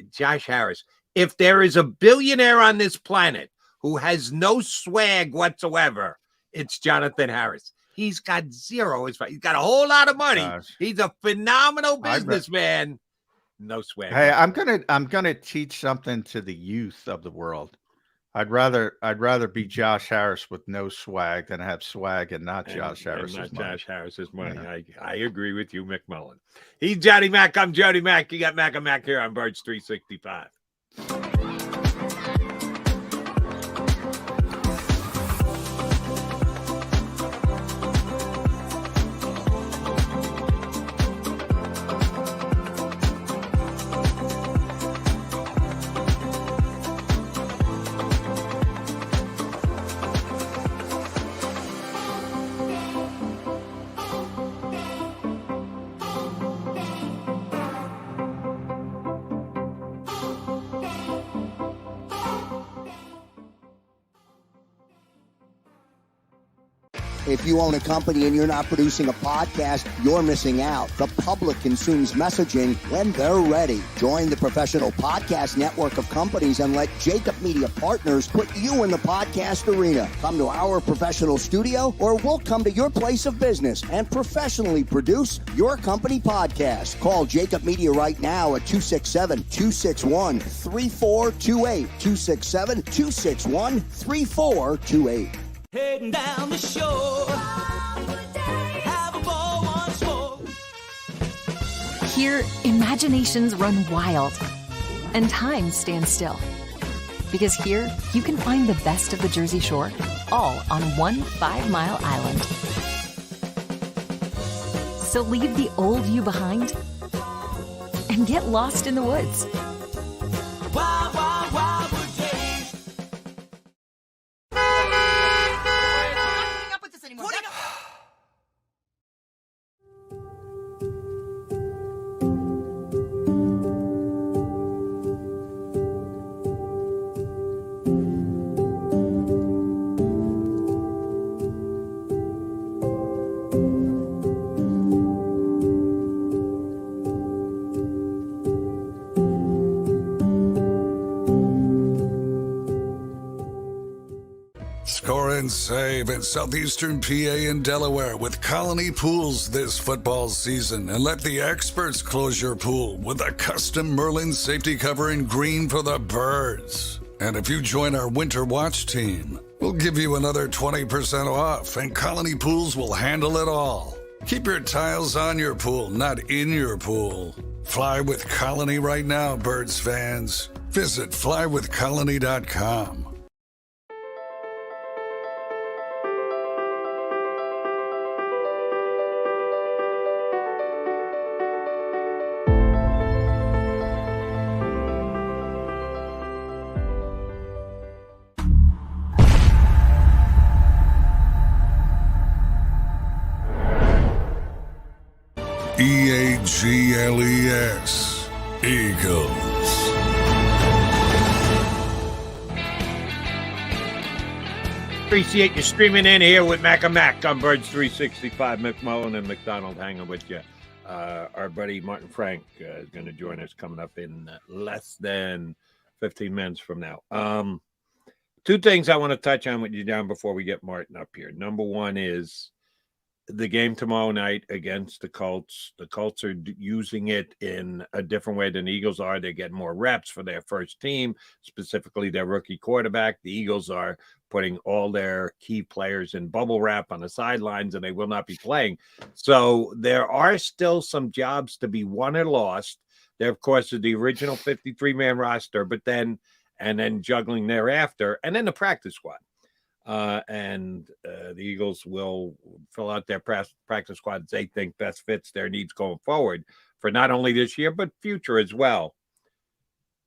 Josh Harris, if there is a billionaire on this planet who has no swag whatsoever, it's Jonathan Harris. He's got zero. He's got a whole lot of money. Gosh. He's a phenomenal businessman. No swag. Hey, I'm gonna teach something to the youth of the world. I'd rather be Josh Harris with no swag than have swag and not Josh Harris's money. Josh Harris's money. Yeah. I agree with you, McMullen. He's Johnny Mac. I'm Jody Mac. You got Mac and Mac here on Birds 365. If you own a company and you're not producing a podcast, you're missing out. The public consumes messaging when they're ready. Join the professional podcast network of companies and let JAKIB Media Partners put you in the podcast arena. Come to our professional studio, or we'll come to your place of business and professionally produce your company podcast. Call JAKIB Media right now at 267-261-3428. 267-261-3428. Heading down the shore, have a ball once more. Here, imaginations run wild and time stands still. Because here, you can find the best of the Jersey Shore, all on one 5-mile island. So leave the old you behind and get lost in the woods. Wild, wild, wild wood days. Score and save at Southeastern PA and Delaware with Colony Pools this football season, and let the experts close your pool with a custom Merlin safety cover in green for the birds. And if you join our Winter Watch team, we'll give you another 20% off, and Colony Pools will handle it all. Keep your tiles on your pool, not in your pool. Fly with Colony right now, Birds fans. Visit flywithcolony.com. EAGLES, Eagles. Appreciate you streaming in here with Mac and Mac on Birds 365. McMullen and McDonald hanging with you. Our buddy Martin Frank is going to join us coming up in less than 15 minutes from now. Two things I want to touch on with you, John, before we get Martin up here. Number one is the game tomorrow night against the Colts. The Colts are using it in a different way than the Eagles are. They're getting more reps for their first team, specifically their rookie quarterback. The Eagles are putting all their key players in bubble wrap on the sidelines, and they will not be playing. So there are still some jobs to be won or lost. There, of course, is the original 53-man roster, but then juggling thereafter, and then the practice squad. The Eagles will fill out their practice squad as they think best fits their needs going forward for not only this year, but future as well.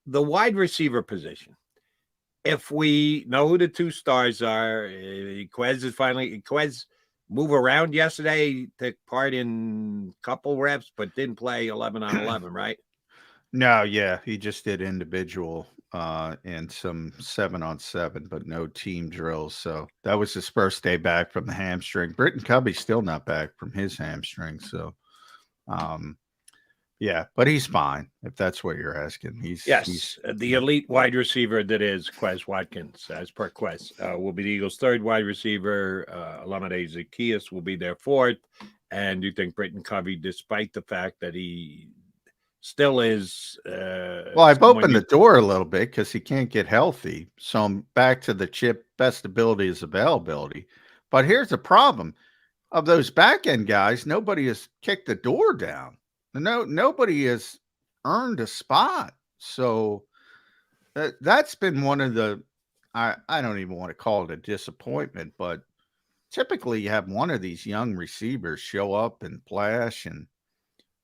The wide receiver position. If we know who the two stars are, Quez move around yesterday, took part in a couple reps, but didn't play 11 on 11, right? No, yeah, he just did individual and some 7-on-7, but no team drills. So that was his first day back from the hamstring. Britton Covey's still not back from his hamstring. So, yeah, but he's fine if that's what you're asking. He's the elite wide receiver that is Quez Watkins, as per Quez, will be the Eagles' third wide receiver. Olamide Zaccheaus will be their fourth. And you think Britton Covey, despite the fact that he still is. Well, I've opened the door a little bit because he can't get healthy. So I'm back to the chip. Best ability is availability. But here's the problem. Of those back end guys, nobody has kicked the door down. Nobody has earned a spot. So that's been one of the, I don't even want to call it a disappointment, but typically you have one of these young receivers show up and flash, and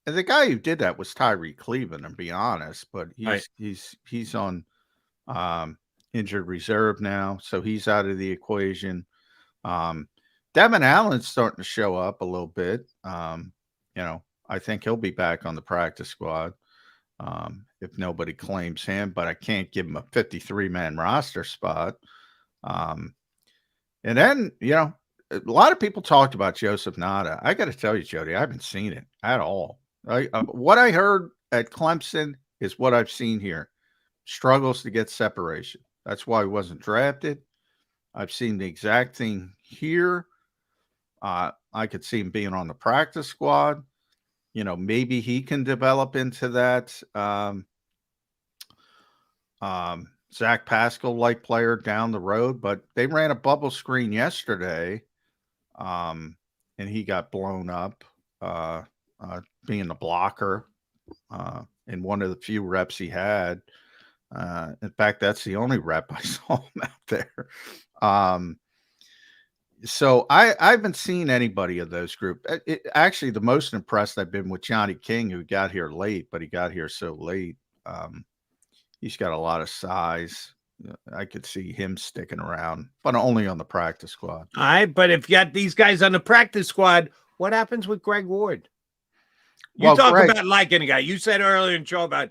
the guy who did that was Tyree Cleveland, to be honest, but he's on injured reserve now, so he's out of the equation. Devin Allen's starting to show up a little bit. I think he'll be back on the practice squad if nobody claims him, but I can't give him a 53-man roster spot. And then, a lot of people talked about Joseph Nada. I got to tell you, Jody, I haven't seen it at all. What I heard at Clemson is what I've seen here. Struggles to get separation. That's why he wasn't drafted. I've seen the exact thing here. I could see him being on the practice squad. Maybe he can develop into that Zach Pascal-like player down the road. But they ran a bubble screen yesterday, and he got blown up. Being a blocker in one of the few reps he had. In fact, that's the only rep I saw him out there. So I haven't seen anybody of those group. Actually, the most impressed I've been with Johnny King, who got here late, but he got here so late. He's got a lot of size. I could see him sticking around, but only on the practice squad. All right, but if you got these guys on the practice squad, what happens with Greg Ward? You talk about liking a guy. You said earlier in the show about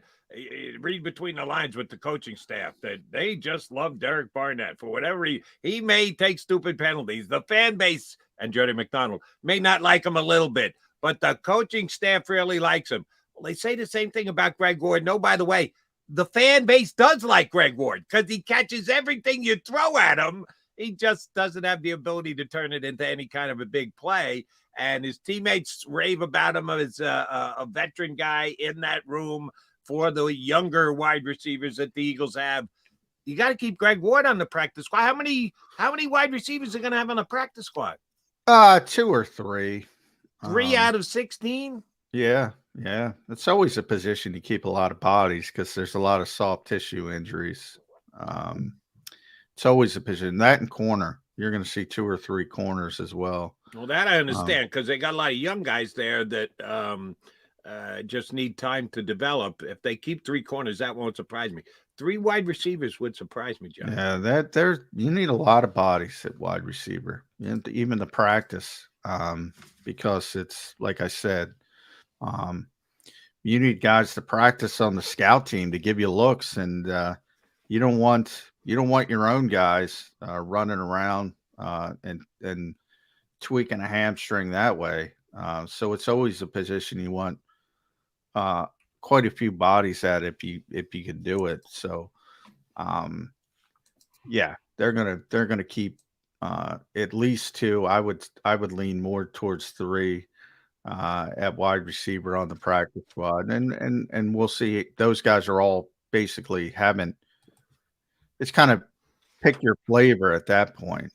read between the lines with the coaching staff that they just love Derek Barnett for whatever he may take stupid penalties. The fan base and Jody McDonald may not like him a little bit, but the coaching staff really likes him. Well, they say the same thing about Greg Ward. No, by the way, the fan base does like Greg Ward because he catches everything you throw at him. He just doesn't have the ability to turn it into any kind of a big play. And his teammates rave about him as a veteran guy in that room for the younger wide receivers that the Eagles have. You got to keep Greg Ward on the practice squad. How many wide receivers are going to have on the practice squad? 2 or 3. 3 out of 16? Yeah. It's always a position to keep a lot of bodies because there's a lot of soft tissue injuries. It's always a position. That and corner. You're going to see 2 or 3 corners as well. Well, that I understand because they got a lot of young guys there that just need time to develop. If they keep 3 corners, that won't surprise me. 3 wide receivers would surprise me, John. Yeah, you need a lot of bodies at wide receiver, and even the practice, because it's like I said, you need guys to practice on the scout team to give you looks, and you don't want your own guys running around and tweaking a hamstring that way. So it's always a position you want quite a few bodies at if you can do it. So they're gonna keep at least 2. I would lean more towards 3 at wide receiver on the practice squad, and we'll see. Those guys are all basically it's kind of pick your flavor at that point.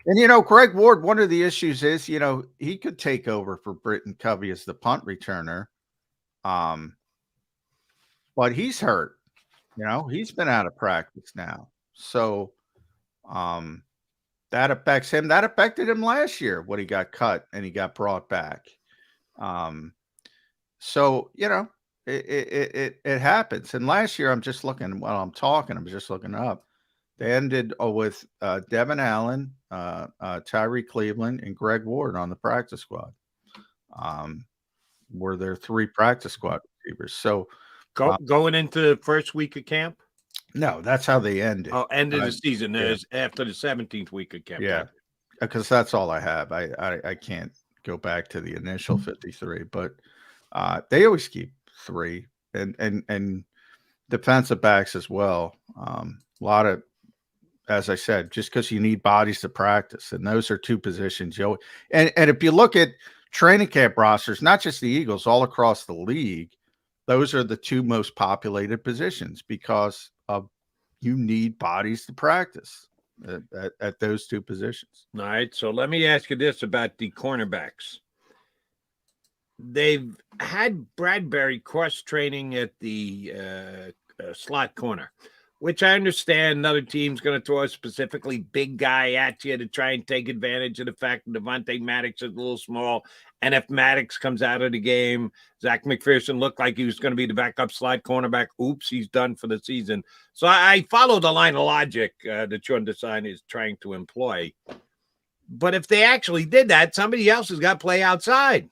And, Greg Ward, one of the issues is, he could take over for Britton Covey as the punt returner. But he's hurt. He's been out of practice now. So that affects him. That affected him last year when he got cut and he got brought back. So, it happens. And last year, I'm just looking while I'm talking, I'm just looking up. They ended with Devin Allen, Tyree Cleveland, and Greg Ward on the practice squad. Were there 3 practice squad receivers? So going into the first week of camp? No, that's how they ended. Oh, end of the season is after the 17th week of camp. Yeah, because that's all I have. I can't go back to the initial 53, but they always keep 3 and defensive backs as well. A lot of, as I said, just because you need bodies to practice, and those are 2 positions. And if you look at training camp rosters, not just the Eagles, all across the league, those are the 2 most populated positions because of you need bodies to practice at those 2 positions. All right. So let me ask you this about the cornerbacks. They've had Bradbury cross training at the slot corner, which I understand another team's going to throw a specifically big guy at you to try and take advantage of the fact that Devontae Maddox is a little small. And if Maddox comes out of the game, Zach McPherson looked like he was going to be the backup slot cornerback. Oops, he's done for the season. So I follow the line of logic that your design is trying to employ. But if they actually did that, somebody else has got to play outside.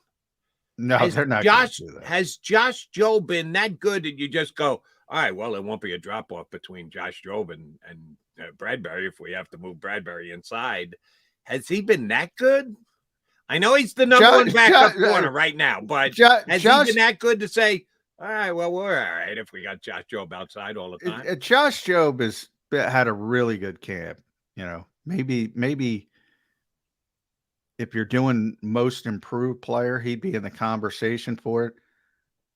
No, they're not going to do that. Has Josh Joe been that good that you just go, all right, well, it won't be a drop-off between Josh Jobe and Bradbury if we have to move Bradbury inside. Has he been that good? I know he's the number 1 backup corner right now, but has he been that good to say, all right, well, we're all right if we got Josh Jobe outside all the time? Josh Jobe has had a really good camp. Maybe if you're doing most improved player, he'd be in the conversation for it.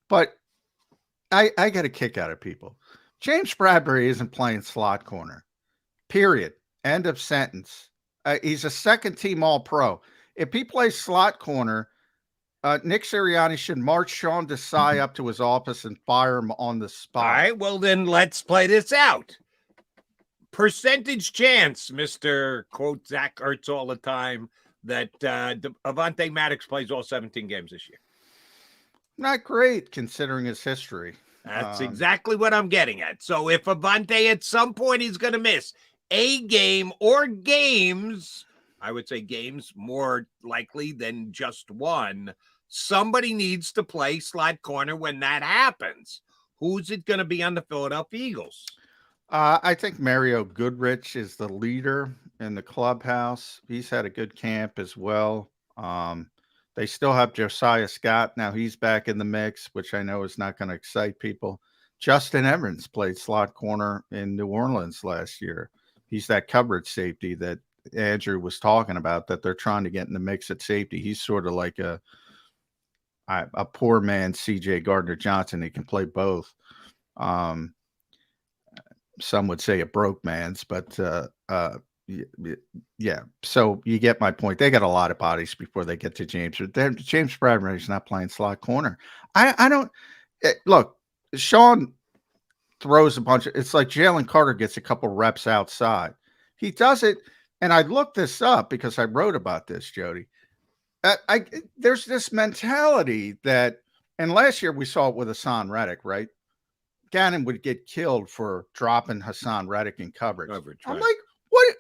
But I get a kick out of people. James Bradbury isn't playing slot corner. Period. End of sentence. He's a second-team All-Pro. If he plays slot corner, Nick Sirianni should march Sean Desai up to his office and fire him on the spot. All right, well, then let's play this out. Percentage chance, Mr. quote Zach Ertz all the time, that Devontae Maddox plays all 17 games this year. Not great considering his history. That's exactly what I'm getting at. So if Devontae at some point he's going to miss a game or games, I would say games more likely than just 1, somebody needs to play slot corner when that happens. Who's it going to be on the Philadelphia Eagles? I think Mario Goodrich is the leader in the clubhouse. He's had a good camp as well. They still have Josiah Scott. Now he's back in the mix, which I know is not going to excite people. Justin Evans played slot corner in New Orleans last year. He's that coverage safety that Andrew was talking about that they're trying to get in the mix at safety. He's sort of like a poor man CJ Gardner-Johnson. He can play both. Some would say a broke man's, but yeah. So you get my point. They got a lot of bodies before they get to James. But James Bradbury's not playing slot corner. I don't look. Sean throws a bunch of. It's like Jalen Carter gets a couple reps outside. He does it, and I looked this up because I wrote about this, Jody. There's this mentality that, and last year we saw it with Hassan Reddick, right? Gannon would get killed for dropping Hassan Reddick in coverage. I'm like, what?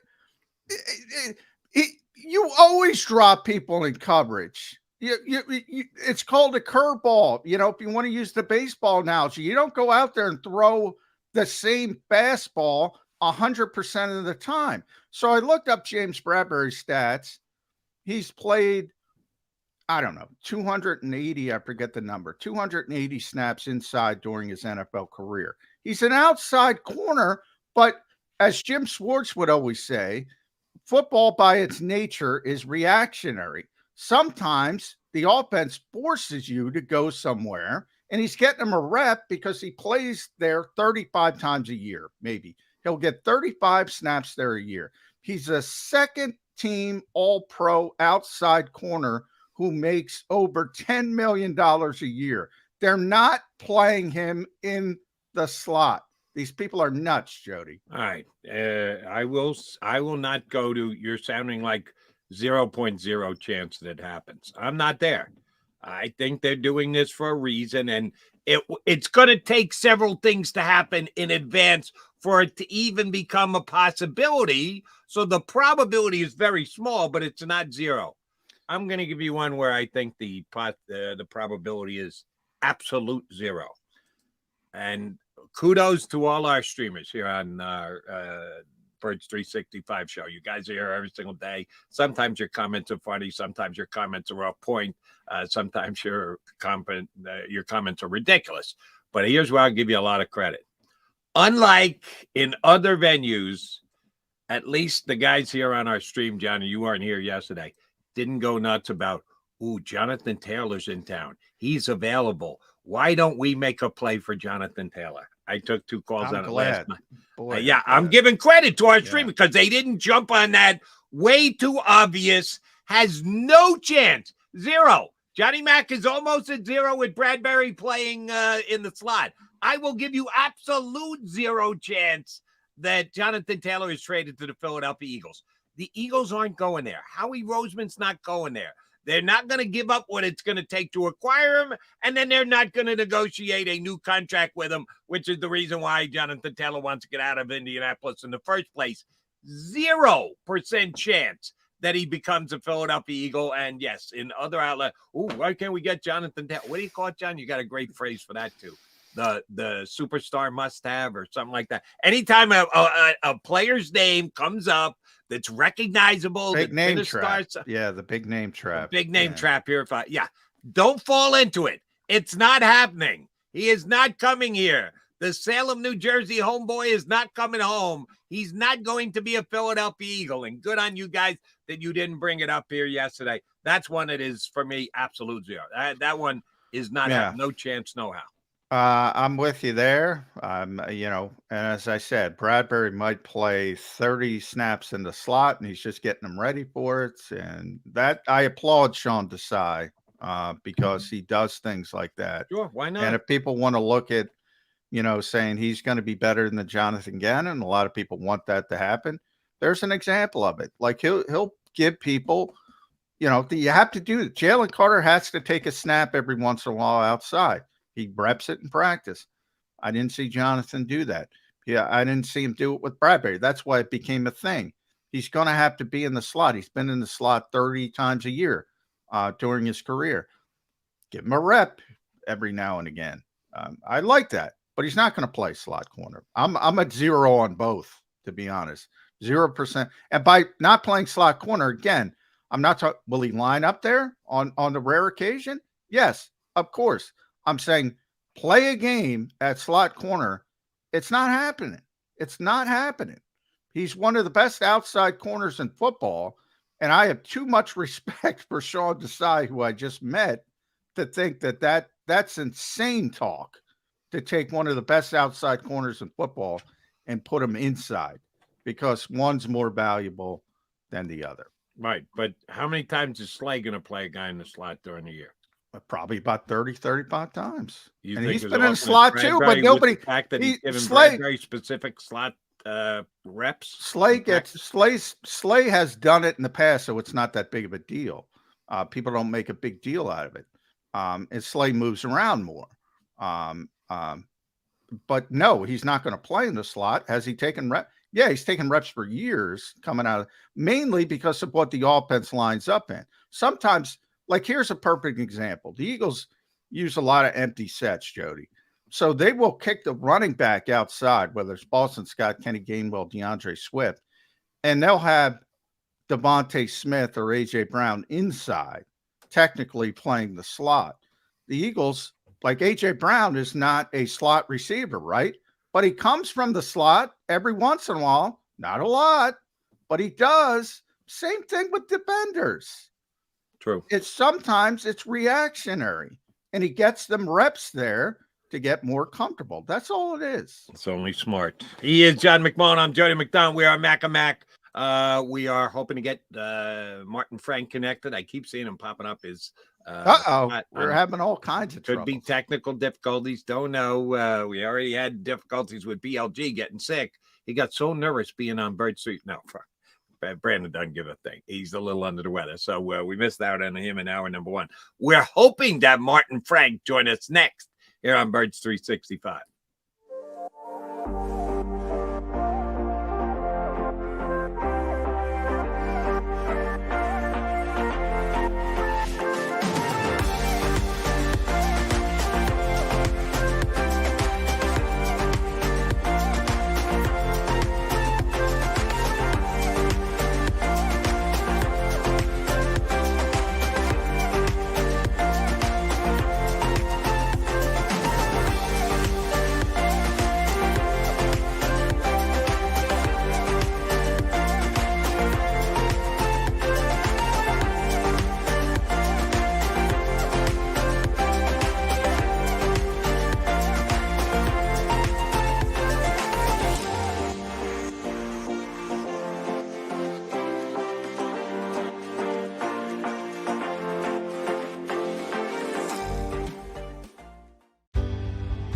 You always drop people in coverage. It's called a curveball. If you want to use the baseball analogy, you don't go out there and throw the same fastball 100% of the time. So I looked up James Bradbury's stats. He's played, I don't know, 280, I forget the number, 280 snaps inside during his NFL career. He's an outside corner, but as Jim Schwartz would always say, football by its nature is reactionary. Sometimes the offense forces you to go somewhere, and he's getting him a rep because he plays there 35 times a year, maybe. He'll get 35 snaps there a year. He's a second-team All-Pro outside corner who makes over $10 million a year. They're not playing him in the slot. These people are nuts, Jody. All right. I will not go to, you're sounding like 0.0 chance that happens. I'm not there. I think they're doing this for a reason, and it's going to take several things to happen in advance for it to even become a possibility. So the probability is very small, but it's not zero. I'm going to give you one where I think the probability is absolute zero. And kudos to all our streamers here on our Birds 365 show. You guys are here every single day. Sometimes your comments are funny. Sometimes your comments are off point. Sometimes your comments are ridiculous. But here's where I'll give you a lot of credit. Unlike in other venues, at least the guys here on our stream, Johnny, you weren't here yesterday, didn't go nuts about, ooh, Jonathan Taylor's in town. He's available. Why don't we make a play for Jonathan Taylor? I took 2 calls on it last night. Boy, I'm giving credit to our stream because they didn't jump on that. Way too obvious. Has no chance. Zero. Johnny Mac is almost at zero with Bradbury playing in the slot. I will give you absolute zero chance that Jonathan Taylor is traded to the Philadelphia Eagles. The Eagles aren't going there. Howie Roseman's not going there. They're not going to give up what it's going to take to acquire him, and then they're not going to negotiate a new contract with him, which is the reason why Jonathan Taylor wants to get out of Indianapolis in the first place. 0% chance that he becomes a Philadelphia Eagle. And yes, in other outlets, why can't we get Jonathan Taylor? What do you call it, John? You got a great phrase for that too. The superstar must have or something like that. Anytime a player's name comes up that's recognizable, big name trap. Yeah, the big name trap. Big name trap here. Don't fall into it. It's not happening. He is not coming here. The Salem, New Jersey homeboy is not coming home. He's not going to be a Philadelphia Eagle. And good on you guys that you didn't bring it up here yesterday. That's one that is, for me, absolute zero. That one is not have no chance, no how. I'm with you there. And as I said, Bradbury might play 30 snaps in the slot, and he's just getting them ready for it. And that I applaud Sean Desai because he does things like that. Sure, why not? And if people want to look at, saying he's going to be better than Jonathan Gannon, a lot of people want that to happen. There's an example of it. Like he'll give people, you have to do it. Jalen Carter has to take a snap every once in a while outside. He reps it in practice. I didn't see Jonathan do that. Yeah, I didn't see him do it with Bradbury. That's why it became a thing. He's going to have to be in the slot. He's been in the slot 30 times a year during his career. Give him a rep every now and again. I like that, but he's not going to play slot corner. I'm at zero on both, to be honest. 0%. And by not playing slot corner, again, I'm not talking, will he line up there on the rare occasion? Yes, of course. I'm saying play a game at slot corner. It's not happening. It's not happening. He's one of the best outside corners in football. And I have too much respect for Sean Desai, who I just met, to think that's insane talk to take one of the best outside corners in football and put him inside because one's more valuable than the other. Right. But how many times is Slay going to play a guy in the slot during the year? Probably about 30, 35 times. And he's been in the slot too, but nobody. The fact that he's given very specific slot reps. Slay has done it in the past, so it's not that big of a deal. People don't make a big deal out of it. And Slay moves around more. But no, he's not going to play in the slot. Has he taken reps? Yeah, he's taken reps for years coming out of, mainly because of what the offense lines up in. Sometimes. Like, here's a perfect example. The Eagles use a lot of empty sets, Jody. So they will kick the running back outside, whether it's Boston Scott, Kenny Gainwell, DeAndre Swift, and they'll have Devonta Smith or A.J. Brown inside, technically playing the slot. The Eagles, like A.J. Brown, is not a slot receiver, right? But he comes from the slot every once in a while. Not a lot, but he does. Same thing with defenders. True. Sometimes it's reactionary, and he gets them reps there to get more comfortable. That's all it is. It's only smart. He is John McMullen. I'm Jody McDonald. We are Mac. We are hoping to get Martin Frank connected. I keep seeing him popping up. We're having all kinds of trouble. Could be technical difficulties. Don't know. We already had difficulties with BLG getting sick. He got so nervous being on Bird Street. No, Brandon doesn't give a thing. He's a little under the weather. So we missed out on him in hour number 1. We're hoping that Martin Frank join us next here on Birds 365.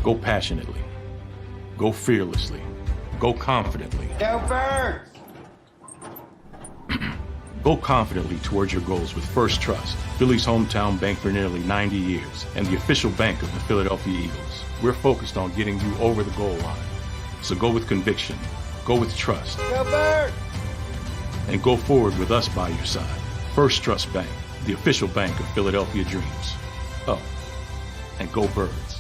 Go passionately. Go fearlessly. Go confidently. Go Birds! Go confidently towards your goals with First Trust, Philly's hometown bank for nearly 90 years and the official bank of the Philadelphia Eagles. We're focused on getting you over the goal line. So go with conviction, go with trust, Go Birds! and go forward with us by your side. First Trust Bank, the official bank of Philadelphia dreams. Oh, and go Birds.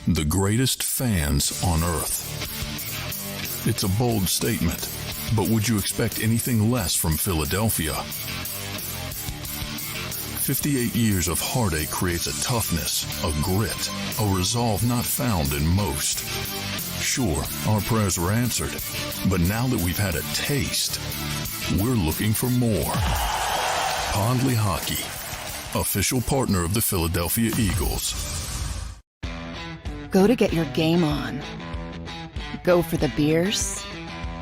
The greatest fans on earth. It's a bold statement, but would you expect anything less from Philadelphia? 58 years of heartache creates a toughness, a grit, a resolve not found in most. Sure, our prayers were answered, but now that we've had a taste, we're looking for more. Pondley Hockey, official partner of the Philadelphia Eagles. Go to get your game on. Go for the beers.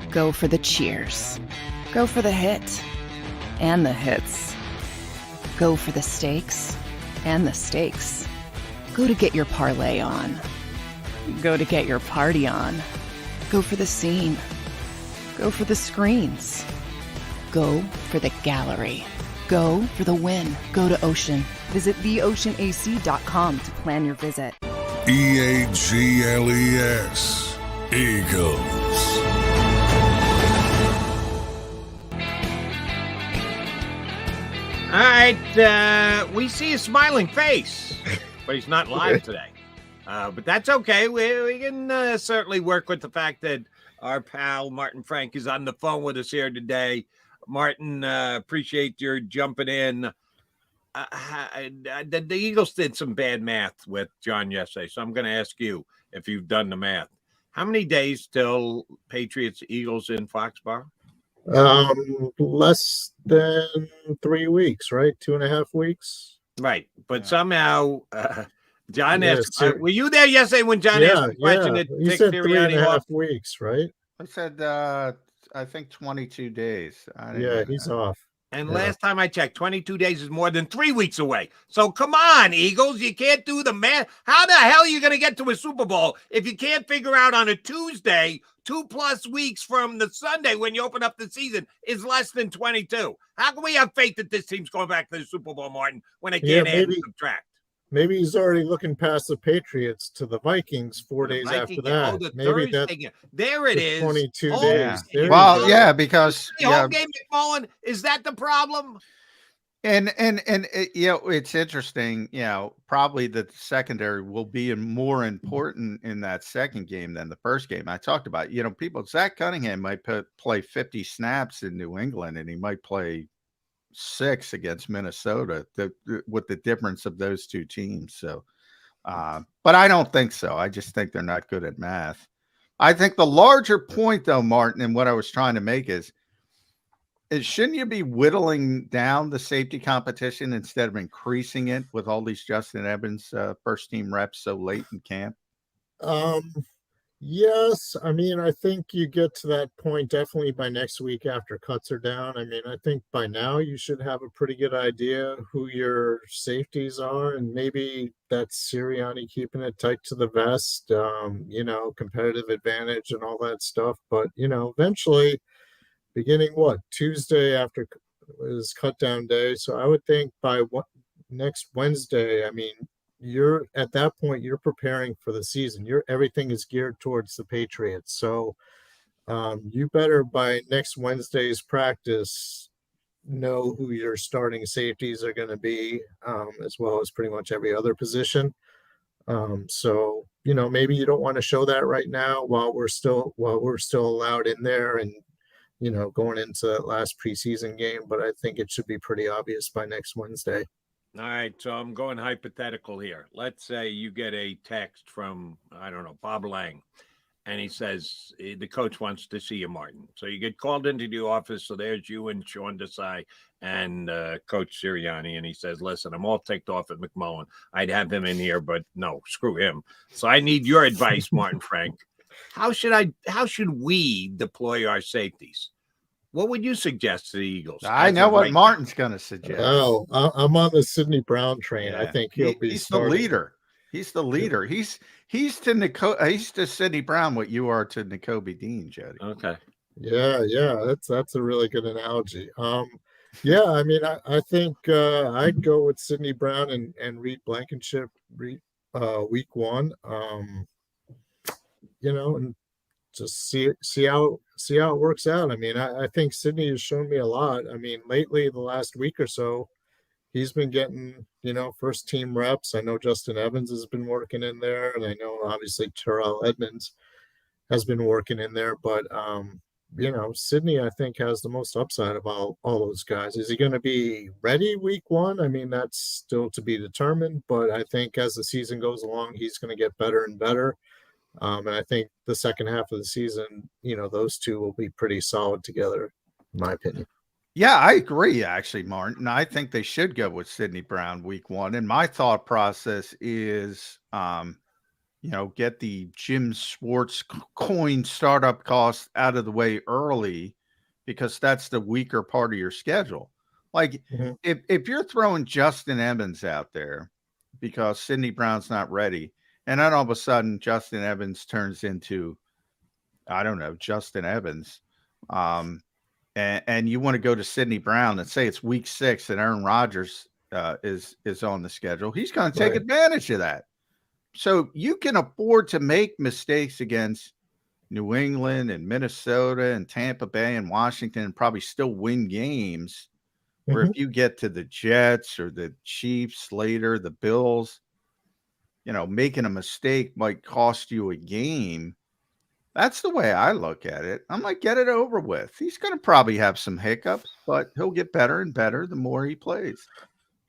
Go for the cheers. Go for the hit and the hits. Go for the stakes and the stakes. Go to get your parlay on. Go to get your party on. Go for the scene. Go for the screens. Go for the gallery. Go for the win. Go to Ocean. Visit theoceanac.com to plan your visit. EAGLES, Eagles. All right, we see a smiling face, but he's not live today. But that's okay. We can certainly work with the fact that our pal Martin Frank is on the phone with us here today. Martin, appreciate your jumping in. The Eagles did some bad math with John yesterday, so I'm going to ask you if you've done the math. How many days till Patriots Eagles in Foxborough? Less than 3 weeks, right? 2.5 weeks. Right, but somehow John asked. Were you there yesterday when John asked the question? Yeah. You said 3.5 weeks, right? I said I think 22 days. He's off. And last time I checked, 22 days is more than 3 weeks away. So come on, Eagles. You can't do the math. How the hell are you going to get to a Super Bowl if you can't figure out on a Tuesday, 2+ weeks from the Sunday when you open up the season is less than 22? How can we have faith that this team's going back to the Super Bowl, Martin, when they can't add and subtract? Maybe he's already looking past the Patriots to the Vikings 4 days after that. Maybe that's there it is. 22 days. Well, yeah, because home game McMullen, is that the problem? And it's interesting. Probably the secondary will be more important in that second game than the first game. I talked about. People. Zach Cunningham might play 50 snaps in New England, and he might play 6 against Minnesota, with the difference of those two teams. So, but I don't think so. I just think they're not good at math. I think the larger point, though, Martin, and what I was trying to make is shouldn't you be whittling down the safety competition instead of increasing it with all these Justin Evans first team reps so late in camp? Yes. I mean, I think you get to that point definitely by next week after cuts are down. I mean, I think by now you should have a pretty good idea who your safeties are, and maybe that's Sirianni keeping it tight to the vest, competitive advantage and all that stuff. But, eventually, beginning Tuesday after is cut down day. So I would think by next Wednesday, I mean, you're at that point, you're preparing for the season. Everything is geared towards the Patriots. So you better by next Wednesday's practice know who your starting safeties are going to be, as well as pretty much every other position. So maybe you don't want to show that right now while we're still allowed in there and going into that last preseason game. But I think it should be pretty obvious by next Wednesday. All right, so I'm going hypothetical here. Let's say you get a text from, I don't know, Bob Lang, and he says the coach wants to see you, Martin. So you get called into the office, so there's you and Sean Desai and Coach Sirianni, and he says, listen, I'm all ticked off at McMullen. I'd have him in here, but no, screw him. So I need your advice, Martin Frank. How should we deploy our safeties? What would you suggest to the Eagles? I know what Martin's going to suggest. Oh, I'm on the Sidney Brown train. Yeah. I think he's the leader. He's the leader. He's to Sidney Brown what you are to Nakobe Dean, Jody. Okay. Yeah. That's a really good analogy. Yeah, I mean, I think I'd go with Sidney Brown and Reed Blankenship week one. And just see how it works out. I mean, I think Sidney has shown me a lot. I mean, lately, the last week or so, he's been getting, first team reps. I know Justin Evans has been working in there, and I know obviously Terrell Edmonds has been working in there. But Sidney, I think, has the most upside of all those guys. Is he going to be ready week one? I mean, that's still to be determined. But I think as the season goes along, he's going to get better and better. And I think the second half of the season, those two will be pretty solid together, in my opinion. Yeah, I agree, actually, Martin. I think they should go with Sidney Brown week one. And my thought process is, get the Jim Schwartz coin startup cost out of the way early, because that's the weaker part of your schedule. Like, if you're throwing Justin Evans out there because Sidney Brown's not ready, and then all of a sudden, Justin Evans turns into, I don't know, Justin Evans. And you want to go to Sidney Brown and say it's week 6 and Aaron Rodgers is on the schedule. He's going to take advantage of that. So you can afford to make mistakes against New England and Minnesota and Tampa Bay and Washington and probably still win games. Where if you get to the Jets or the Chiefs later, the Bills, making a mistake might cost you a game. That's the way I look at it. I'm like, get it over with. He's going to probably have some hiccups, but he'll get better and better the more he plays.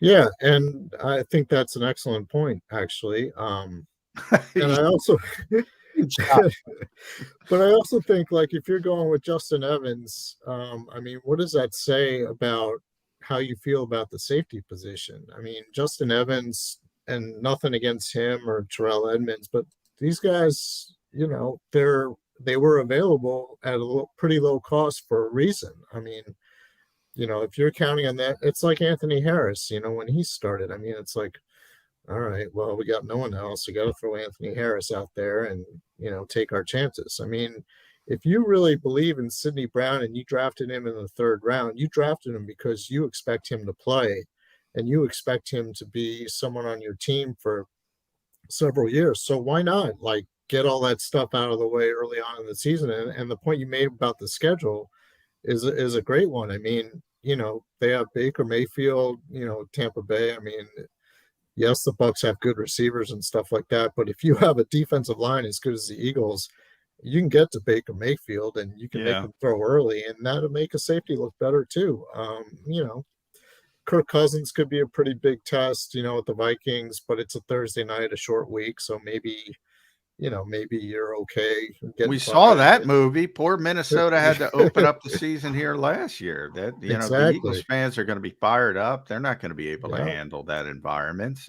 Yeah, and I think that's an excellent point, actually. And I also, but I also think, like, if you're going with Justin Evans, I mean, what does that say about how you feel about the safety position? I mean, Justin Evans, and nothing against him or Terrell Edmonds, but these guys, they were available at a pretty low cost for a reason. I mean, if you're counting on that, it's like Anthony Harris, when he started. I mean, it's like, all right, well, we got no one else. We got to throw Anthony Harris out there and, take our chances. I mean, if you really believe in Sidney Brown and you drafted him in the 3rd round, you drafted him because you expect him to play and you expect him to be someone on your team for several years. So why not, like, get all that stuff out of the way early on in the season? And the point you made about the schedule is a great one. I mean, they have Baker Mayfield, Tampa Bay. I mean, yes, the Bucs have good receivers and stuff like that, but if you have a defensive line as good as the Eagles, you can get to Baker Mayfield and you can make him throw early, and that'll make a safety look better too. Kirk Cousins could be a pretty big test, with the Vikings, but it's a Thursday night, a short week. So maybe, maybe you're okay. We saw that movie. Poor Minnesota had to open up the season here last year. That the Eagles fans are going to be fired up. They're not going to be able to handle that environment.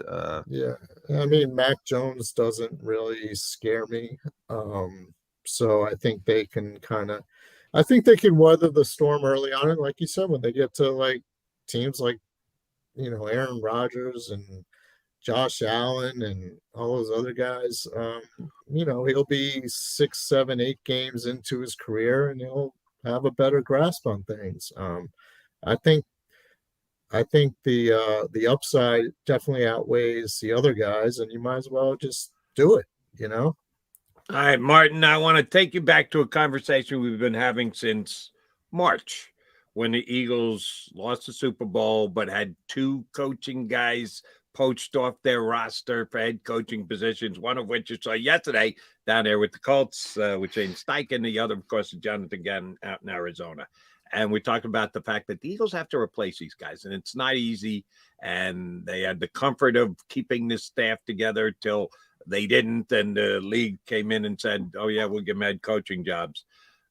Yeah, I mean, Mac Jones doesn't really scare me. So I think they can weather the storm early on. And like you said, when they get to like teams like Aaron Rodgers and Josh Allen and all those other guys, he'll be 6, 7, 8 games into his career and he'll have a better grasp on things. I think the upside definitely outweighs the other guys, and you might as well just do it, All right, Martin, I want to take you back to a conversation we've been having since March when the Eagles lost the Super Bowl but had 2 coaching guys poached off their roster for head coaching positions, one of which you saw yesterday down there with the Colts, with Shane Steichen, the other, of course, is Jonathan Gannon out in Arizona. And we talked about the fact that the Eagles have to replace these guys, and it's not easy. And they had the comfort of keeping this staff together till they didn't, and the league came in and said, oh, yeah, we'll give them head coaching jobs.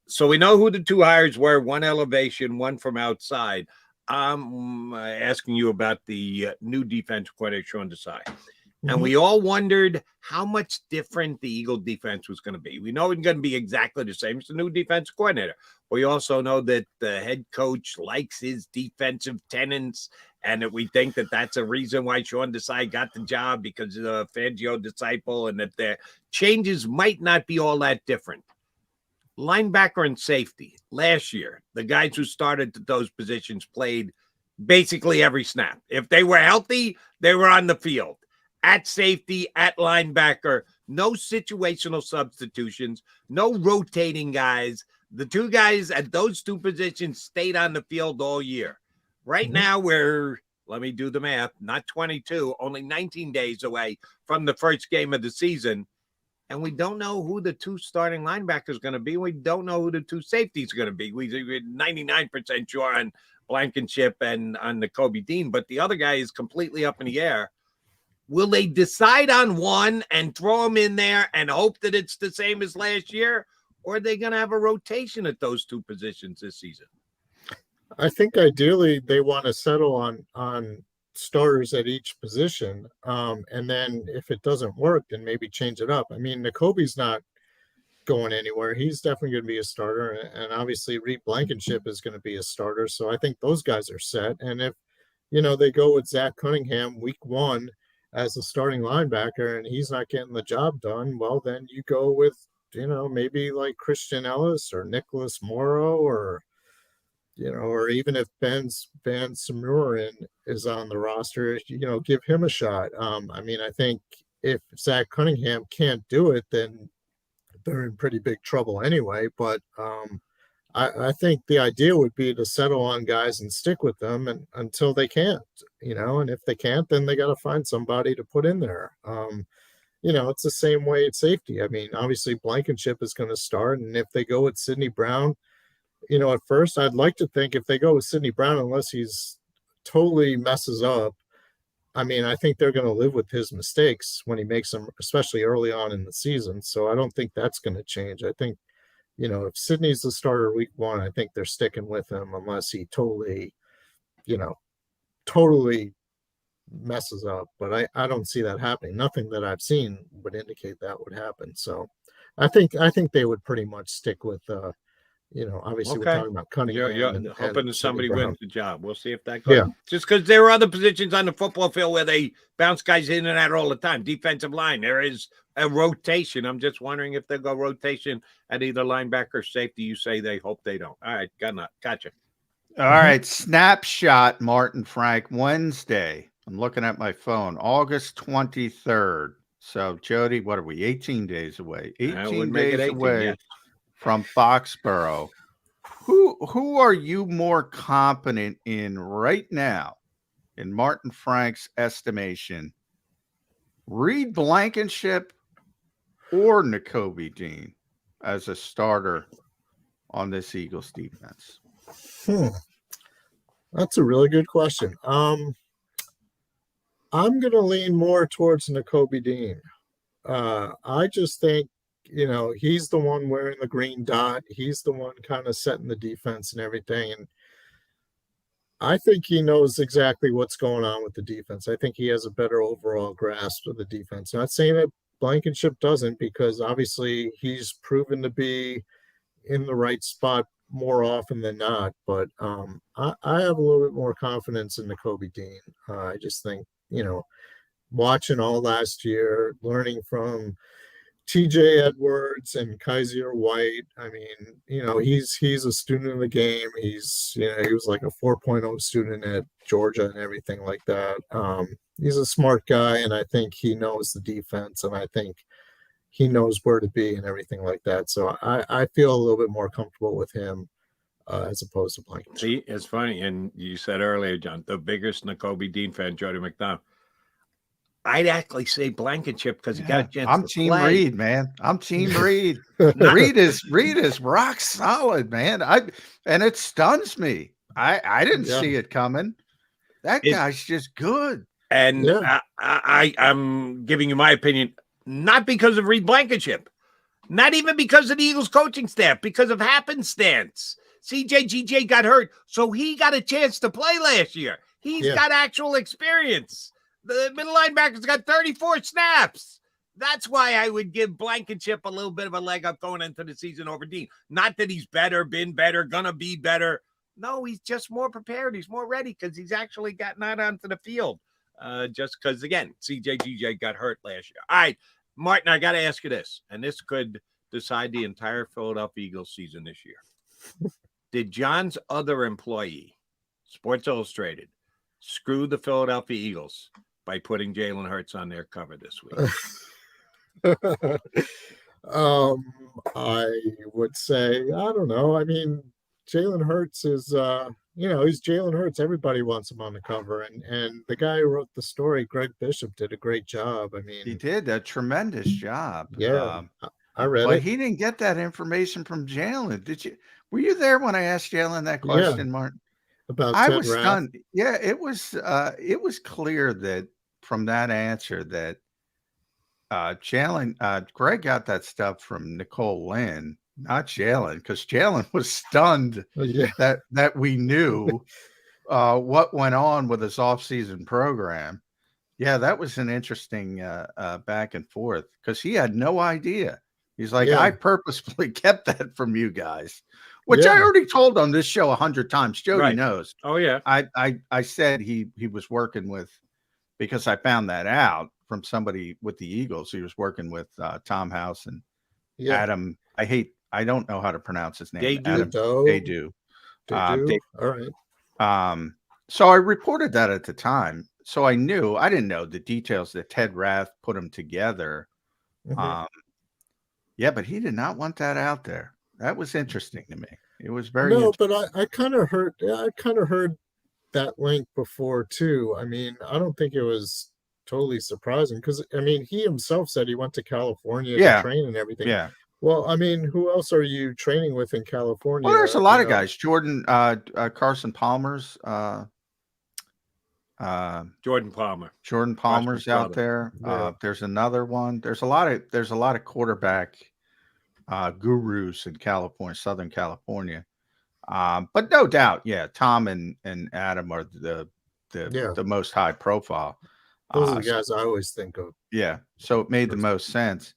So we know who the 2 hires were, one elevation, one from outside. I'm asking you about the new defensive coordinator, Sean Desai. And we all wondered how much different the Eagle defense was going to be. We know it's going to be exactly the same as the new defensive coordinator. We also know that the head coach likes his defensive tenants, and that we think that that's a reason why Sean Desai got the job, because of a Fangio disciple, and that their changes might not be all that different. Linebacker and safety. Last year, the guys who started at those positions played basically every snap. If they were healthy, they were on the field. At safety, at linebacker, no situational substitutions, no rotating guys. The 2 guys at those 2 positions stayed on the field all year. Right now, we're, let me do the math, not 22, only 19 days away from the first game of the season. And we don't know who the 2 starting linebackers are going to be. We don't know who the 2 safeties are going to be. We're 99% sure on Blankenship and on Nakobe Dean, but the other guy is completely up in the air. Will they decide on one and throw him in there and hope that it's the same as last year? Or are they going to have a rotation at those 2 positions this season? I think ideally they want to settle on starters at each position. And then if it doesn't work, then maybe change it up. I mean, Nakobe's not going anywhere. He's definitely going to be a starter. And obviously Reed Blankenship is going to be a starter. So I think those guys are set. And if, they go with Zach Cunningham week 1 as a starting linebacker and he's not getting the job done, well, then you go with, maybe like Christian Ellis or Nicholas Morrow, or even if Ben Samurin is on the roster, give him a shot. I mean, I think if Zach Cunningham can't do it, then they're in pretty big trouble anyway. But I think the idea would be to settle on guys and stick with them until they can't, and if they can't, then they got to find somebody to put in there. It's the same way at safety. I mean, obviously Blankenship is going to start, and if they go with Sidney Brown, at first I'd like to think if they go with Sidney Brown, unless he's totally messes up, I mean, I think they're going to live with his mistakes when he makes them, especially early on in the season. So I don't think that's going to change. I think, if Sidney's the starter week 1, I think they're sticking with him unless he totally messes up. But I don't see that happening. Nothing that I've seen would indicate that would happen. So I think they would pretty much stick with obviously we're talking about Cunningham. You're hoping that somebody wins the job. We'll see if that goes. Yeah. Just because there are other positions on the football field where they bounce guys in and out all the time. Defensive line, there is a rotation. I'm just wondering if they'll go rotation at either linebacker or safety. You say they hope they don't. All right, gotcha. All right, snapshot, Martin Frank, Wednesday. I'm looking at my phone, August 23rd. So, Jody, what are we, 18 days away? 18 days away. Yeah. From Foxborough. Who are you more confident in right now, in Martin Frank's estimation? Reed Blankenship or Nakobe Dean as a starter on this Eagles defense? That's a really good question. I'm going to lean more towards Nakobe Dean. I just think he's the one wearing the green dot. He's the one kind of setting the defense and everything. And I think he knows exactly what's going on with the defense. I think he has a better overall grasp of the defense. Not saying that Blankenship doesn't, because obviously he's proven to be in the right spot more often than not. But I have a little bit more confidence in Nakobe Dean. I just think, watching all last year, learning from TJ Edwards and Kaiser White. I mean, he's a student of the game. He was like a 4.0 student at Georgia and everything like that. He's a smart guy, and I think he knows the defense, and I think he knows where to be and everything like that. So I feel a little bit more comfortable with him as opposed to Blankenship. See, it's funny, and you said earlier, John, the biggest Nakobe Dean fan, Jody McDonald. I'd actually say Blankenship because he got a chance. I'm to Team play. Reed, man. I'm Team Reed. Reed is rock solid, man. And it stuns me. I didn't see it coming. That guy's just good. And I'm giving you my opinion, not because of Reed Blankenship, not even because of the Eagles coaching staff, because of happenstance. CJGJ got hurt, so he got a chance to play last year. He's got actual experience. The middle linebackers got 34 snaps. That's why I would give Blankenship a little bit of a leg up going into the season over Dean. Not that he's better, been better, gonna be better. No, he's just more prepared. He's more ready because he's actually gotten out onto the field. Just because, again, CJGJ got hurt last year. All right, Martin, I got to ask you this, and this could decide the entire Philadelphia Eagles season this year. Did John's other employee, Sports Illustrated, screw the Philadelphia Eagles by putting Jalen Hurts on their cover this week? I would say, I don't know. I mean, Jalen Hurts is, he's Jalen Hurts. Everybody wants him on the cover. And the guy who wrote the story, Greg Bishop, did a great job. I mean, he did a tremendous job. Yeah. I read but it. He didn't get that information from Jalen. Did you? Were you there when I asked Jalen that question, Martin? About I Ted was Rath. stunned. Yeah, it was clear that from that answer that Greg got that stuff from Nicole Lynn, not Jalen, because Jalen was stunned that we knew what went on with his offseason program. Yeah, that was an interesting back and forth because he had no idea. He's like, I purposefully kept that from you guys, which I already told on this show 100 times. Jody knows. Oh, yeah. I said he was working with, because I found that out from somebody with the Eagles. He was working with Tom House and Adam. I don't know how to pronounce his name. They do. All right. So I reported that at the time. So I didn't know the details that Ted Rath put them together. Mm-hmm. But he did not want that out there. That was interesting to me. It was very but I kind of heard that link before too. I mean, I don't think it was totally surprising because I mean, he himself said he went to California to train and everything. Yeah. Well, I mean, who else are you training with in California? Well, there's a lot of guys. Jordan, Carson Palmer's, Jordan Palmer's out there. There's another one. There's a lot of quarterback gurus in California, Southern California. But no doubt, Tom and Adam are the most high profile. Those are the guys I always think of. Yeah, so it made the most sense.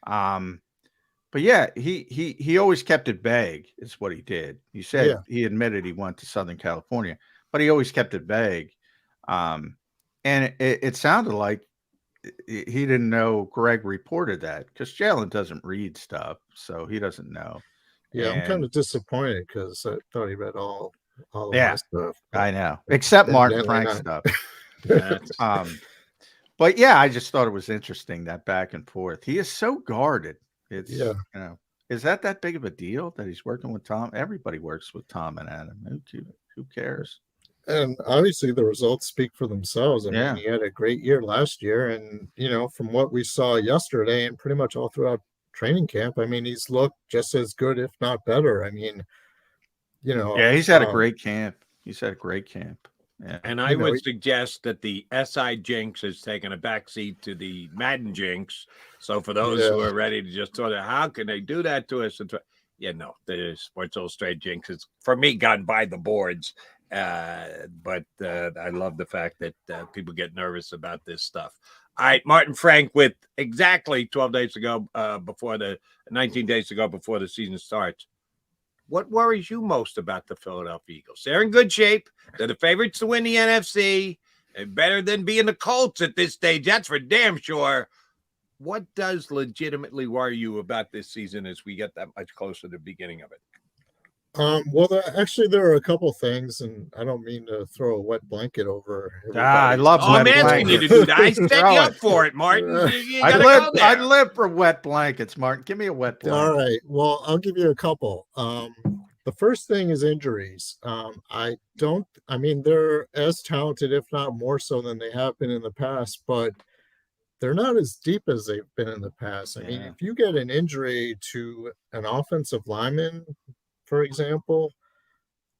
But he always kept it vague. Is what he did. He said he admitted he went to Southern California, but he always kept it vague. And it sounded like he didn't know Greg reported that because Jalen doesn't read stuff, so he doesn't know. Yeah, I'm kind of disappointed because I thought he read all of my stuff. I know, except Martin Frank stuff. But I just thought it was interesting that back and forth. He is so guarded. It's is that big of a deal that he's working with Tom? Everybody works with Tom and Adam. Who cares? And obviously the results speak for themselves. I mean, he had a great year last year. And, from what we saw yesterday and pretty much all throughout training camp, I mean, he's looked just as good, if not better. I mean, he's had a great camp. He's had a great camp. Yeah. And I would suggest that the SI jinx has taken a backseat to the Madden jinx. So for those who are ready to just sort of, how can they do that to us? No, the Sports Illustrated jinx is, for me, gone by the boards. But I love the fact that people get nervous about this stuff. All right, Martin Frank, with exactly 12 days ago, 19 days ago before the season starts, what worries you most about the Philadelphia Eagles? They're in good shape. They're the favorites to win the NFC. They're better than being the Colts at this stage. That's for damn sure. What does legitimately worry you about this season as we get that much closer to the beginning of it? Well, there are a couple things, and I don't mean to throw a wet blanket over. I love. I'm asking you to do that. I set you up for it, Martin. I live for wet blankets, Martin. Give me a wet blanket. All right. Well, I'll give you a couple. The first thing is injuries. They're as talented, if not more so, than they have been in the past, but they're not as deep as they've been in the past. I mean, if you get an injury to an offensive lineman, for example,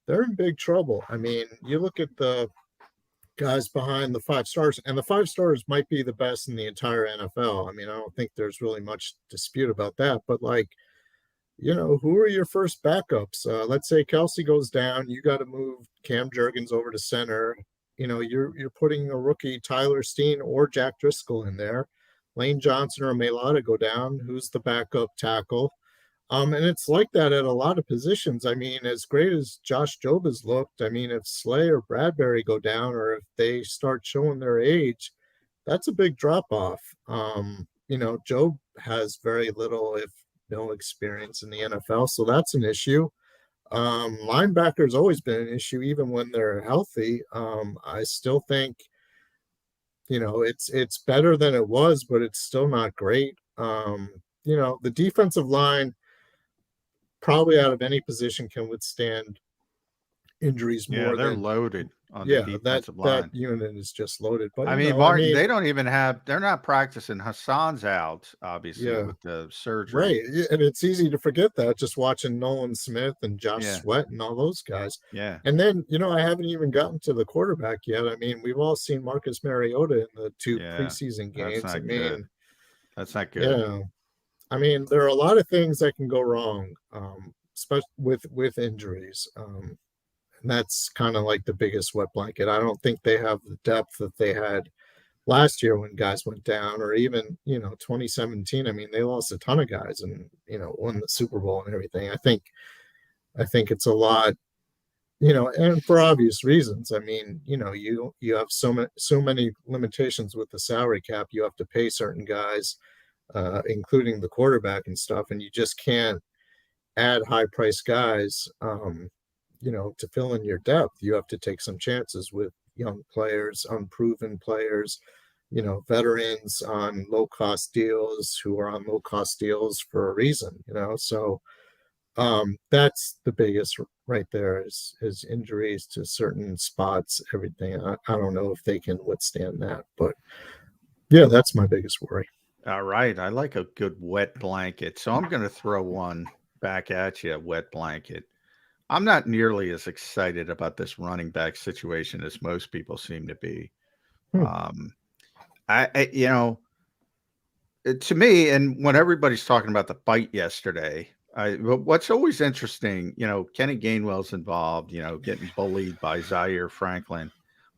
they're in big trouble. I mean, you look at the guys behind the 5 stars, and the 5 stars might be the best in the entire NFL. I mean, I don't think there's really much dispute about that, but who are your first backups? Let's say Kelsey goes down, you got to move Cam Jurgens over to center. You're putting a rookie Tyler Steen or Jack Driscoll in there. Lane Johnson or Mailata go down. Who's the backup tackle? And it's like that at a lot of positions. I mean, as great as Josh Jobe has looked, I mean, if Slay or Bradbury go down, or if they start showing their age, that's a big drop off. Jobe has very little, if no, experience in the NFL, so that's an issue. Linebacker's always been an issue, even when they're healthy. I still think, it's better than it was, but it's still not great. The defensive line, probably out of any position, can withstand injuries more. They're loaded on the defensive line. That unit is just loaded. But Martin, they don't even have. They're not practicing. Hassan's out, obviously, with the surgery. Right, and it's easy to forget that just watching Nolan Smith and Josh Sweat and all those guys. Yeah, and then I haven't even gotten to the quarterback yet. I mean, we've all seen Marcus Mariota in the 2 preseason games. That's not good. Yeah. I mean, there are a lot of things that can go wrong, especially with injuries. And that's kind of like the biggest wet blanket. I don't think they have the depth that they had last year when guys went down, or even, 2017. I mean, they lost a ton of guys and, won the Super Bowl and everything. I think it's a lot, and for obvious reasons. I mean, you have so many limitations with the salary cap. You have to pay certain guys, including the quarterback and stuff, and you just can't add high-priced guys, to fill in your depth. You have to take some chances with young players, unproven players, veterans on low-cost deals who are on low-cost deals for a reason, So that's the biggest right there is injuries to certain spots, everything. I don't know if they can withstand that, but yeah, that's my biggest worry. All right. I like a good wet blanket. So I'm going to throw one back at you, a wet blanket. I'm not nearly as excited about this running back situation as most people seem to be. To me, and when everybody's talking about the fight yesterday, what's always interesting, Kenny Gainwell's involved, getting bullied by Zaire Franklin.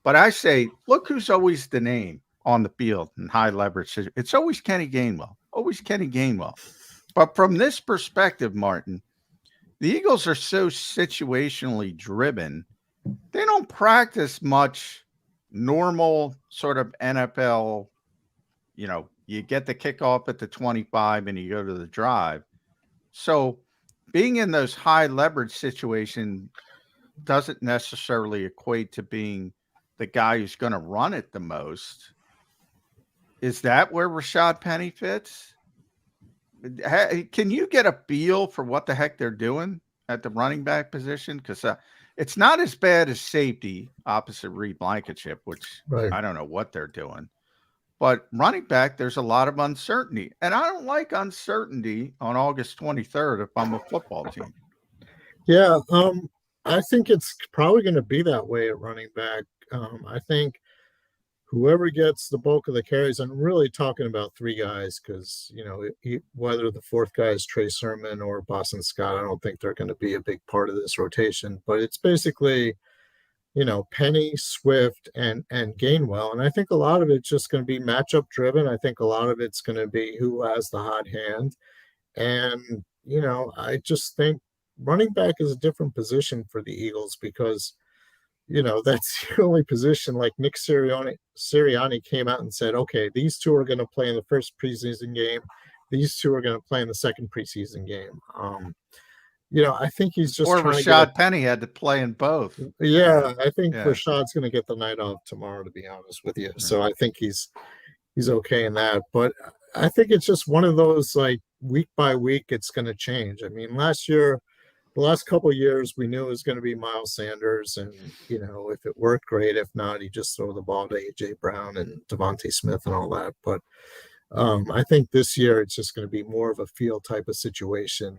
But I say, look who's always the name on the field and high leverage. It's always Kenny Gainwell. But from this perspective, Martin, the Eagles are so situationally driven. They don't practice much normal sort of NFL, you get the kickoff at the 25 and you go to the drive. So being in those high leverage situations doesn't necessarily equate to being the guy who's going to run it the most. Is that where Rashad Penny fits? Can you get a feel for what the heck they're doing at the running back position? Because it's not as bad as safety opposite Reed Blankenship, which I don't know what they're doing. But running back, there's a lot of uncertainty. And I don't like uncertainty on August 23rd if I'm a football team. Yeah, I think it's probably going to be that way at running back. I think whoever gets the bulk of the carries, I'm really talking about three guys because, whether the fourth guy is Trey Sermon or Boston Scott, I don't think they're going to be a big part of this rotation. But it's basically, Penny, Swift, and Gainwell. And I think a lot of it's just going to be matchup driven. I think a lot of it's going to be who has the hot hand. And, I just think running back is a different position for the Eagles because that's the only position. Like Nick Sirianni came out and said, okay, these two are going to play in the first preseason game. These two are going to play in the second preseason game. I think he's just or Rashad Penny had to play in both. Yeah, I think Rashad's going to get the night off tomorrow, to be honest with you. So I think he's okay in that. But I think it's just one of those, like, week by week, it's going to change. I mean, the last couple of years, we knew it was going to be Miles Sanders, and if it worked, great. If not, you just throw the ball to AJ Brown and Devonta Smith and all that. But I think this year it's just going to be more of a field type of situation,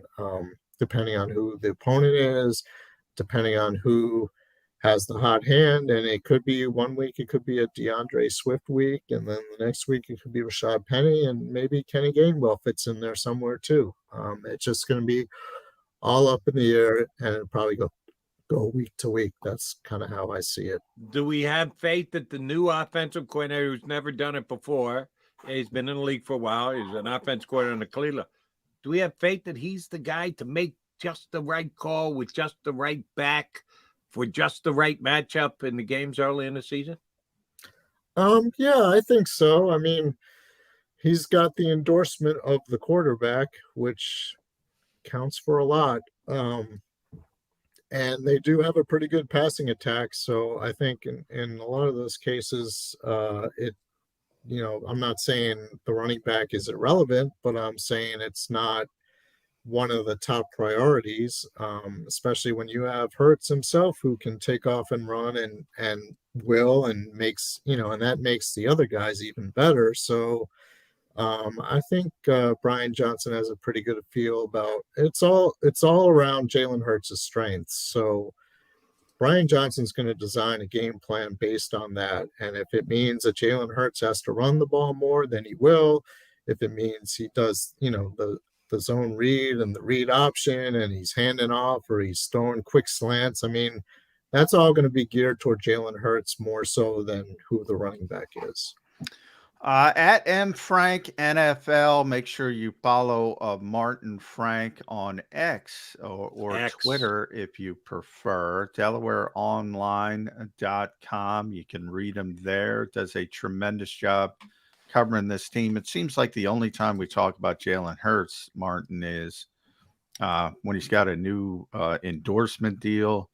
depending on who the opponent is, depending on who has the hot hand. And it could be one week, it could be a DeAndre Swift week, and then the next week it could be Rashad Penny, and maybe Kenny Gainwell fits in there somewhere too. It's just going to be all up in the air, and it'll probably go week to week. That's kind of how I see it. Do we have faith that the new offensive coordinator, who's never done it before, he's been in the league for a while, he's an offensive coordinator in the Cleveland, do we have faith that he's the guy to make just the right call with just the right back for just the right matchup in the games early in the season? Yeah, I think so. I mean, he's got the endorsement of the quarterback, which counts for a lot. And they do have a pretty good passing attack. So I think in a lot of those cases, I'm not saying the running back is irrelevant, but I'm saying it's not one of the top priorities, especially when you have Hurts himself, who can take off and run and will, and makes, and that makes the other guys even better. So I think Brian Johnson has a pretty good feel about it's all around Jalen Hurts' strengths. So Brian Johnson's going to design a game plan based on that. And if it means that Jalen Hurts has to run the ball more, then he will. If it means he does, the zone read and the read option, and he's handing off or he's throwing quick slants, I mean, that's all going to be geared toward Jalen Hurts more so than who the running back is. At M Frank NFL, make sure you follow Martin Frank on X or X. Twitter if you prefer. DelawareOnline.com. You can read him there. Does a tremendous job covering this team. It seems like the only time we talk about Jalen Hurts, Martin, is when he's got a new endorsement deal,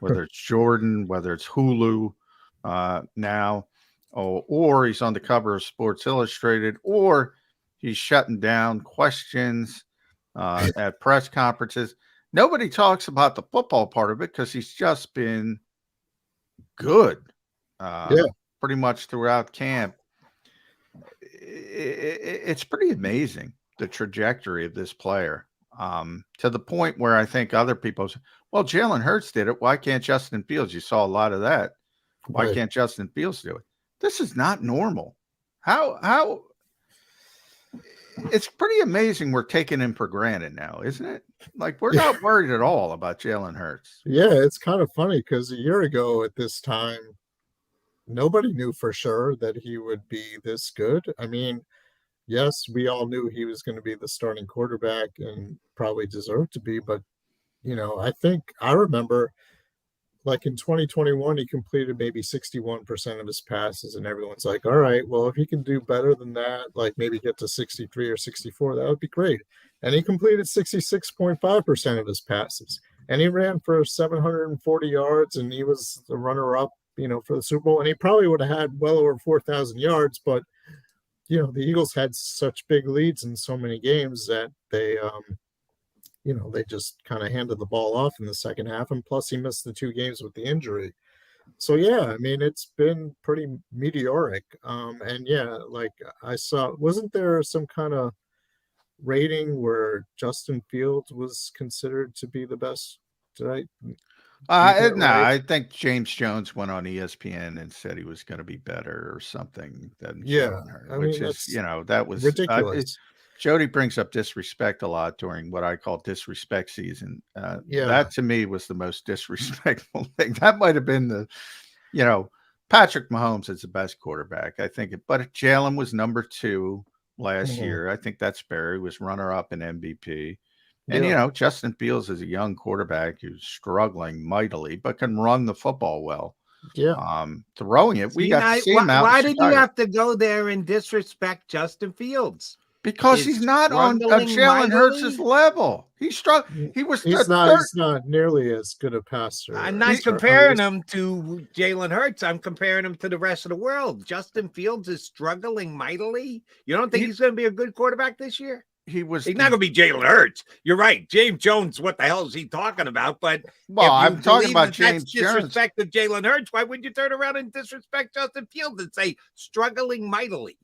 whether it's Jordan, whether it's Hulu now. Or he's on the cover of Sports Illustrated, or he's shutting down questions at press conferences. Nobody talks about the football part of it because he's just been good pretty much throughout camp. It's pretty amazing, the trajectory of this player, to the point where I think other people say, well, Jalen Hurts did it. Why can't Justin Fields? You saw a lot of that. Why can't Justin Fields do it? This is not normal. How it's pretty amazing we're taking him for granted now, isn't it? Like, we're not worried at all about Jalen Hurts. Yeah, it's kind of funny because a year ago at this time, nobody knew for sure that he would be this good. I mean, yes, we all knew he was going to be the starting quarterback and probably deserved to be, but I remember, like in 2021, he completed maybe 61% of his passes, and everyone's like, all right, well, if he can do better than that, like maybe get to 63 or 64, that would be great. And he completed 66.5% of his passes, and he ran for 740 yards, and he was the runner-up, for the Super Bowl, and he probably would have had well over 4,000 yards, but, the Eagles had such big leads in so many games that they just kind of handed the ball off in the second half. And plus he missed the 2 games with the injury. So, yeah, I mean, it's been pretty meteoric. And yeah, like I saw, wasn't there some kind of rating where Justin Fields was considered to be the best? I think James Jones went on ESPN and said he was going to be better or something than Jalen Hurts, which is, that was ridiculous. Jody brings up disrespect a lot during what I call disrespect season. Yeah. That to me was the most disrespectful thing. That might have been Patrick Mahomes is the best quarterback, I think, but Jalen was number 2 last year. I think that's fair. He was runner-up in MVP. And, Justin Fields is a young quarterback who's struggling mightily, but can run the football well. Yeah. Throwing it, we got to see him out. Why did you have to go there and disrespect Justin Fields? Because he's not on Jalen Hurts' level. He's struggling. He's not nearly as good a passer. I'm not comparing him to Jalen Hurts. I'm comparing him to the rest of the world. Justin Fields is struggling mightily. You don't think he's going to be a good quarterback this year? He's not going to be Jalen Hurts. You're right. James Jones, what the hell is he talking about? But I'm talking about James Jones. Disrespect of Jalen Hurts. Why would you turn around and disrespect Justin Fields and say struggling mightily?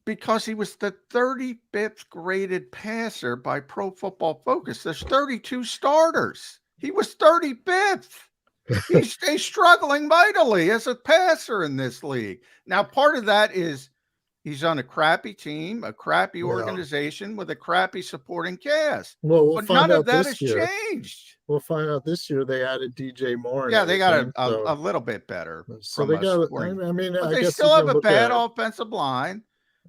Because he was the 35th graded passer by Pro Football Focus. There's 32 starters. He was 35th. He's struggling mightily as a passer in this league. Now, part of that is he's on a crappy team, a crappy organization with a crappy supporting cast. Well, but none of that has changed. We'll find out this year. They added DJ Moore. Yeah, they got a little bit better. So they got. But they still have a bad offensive line.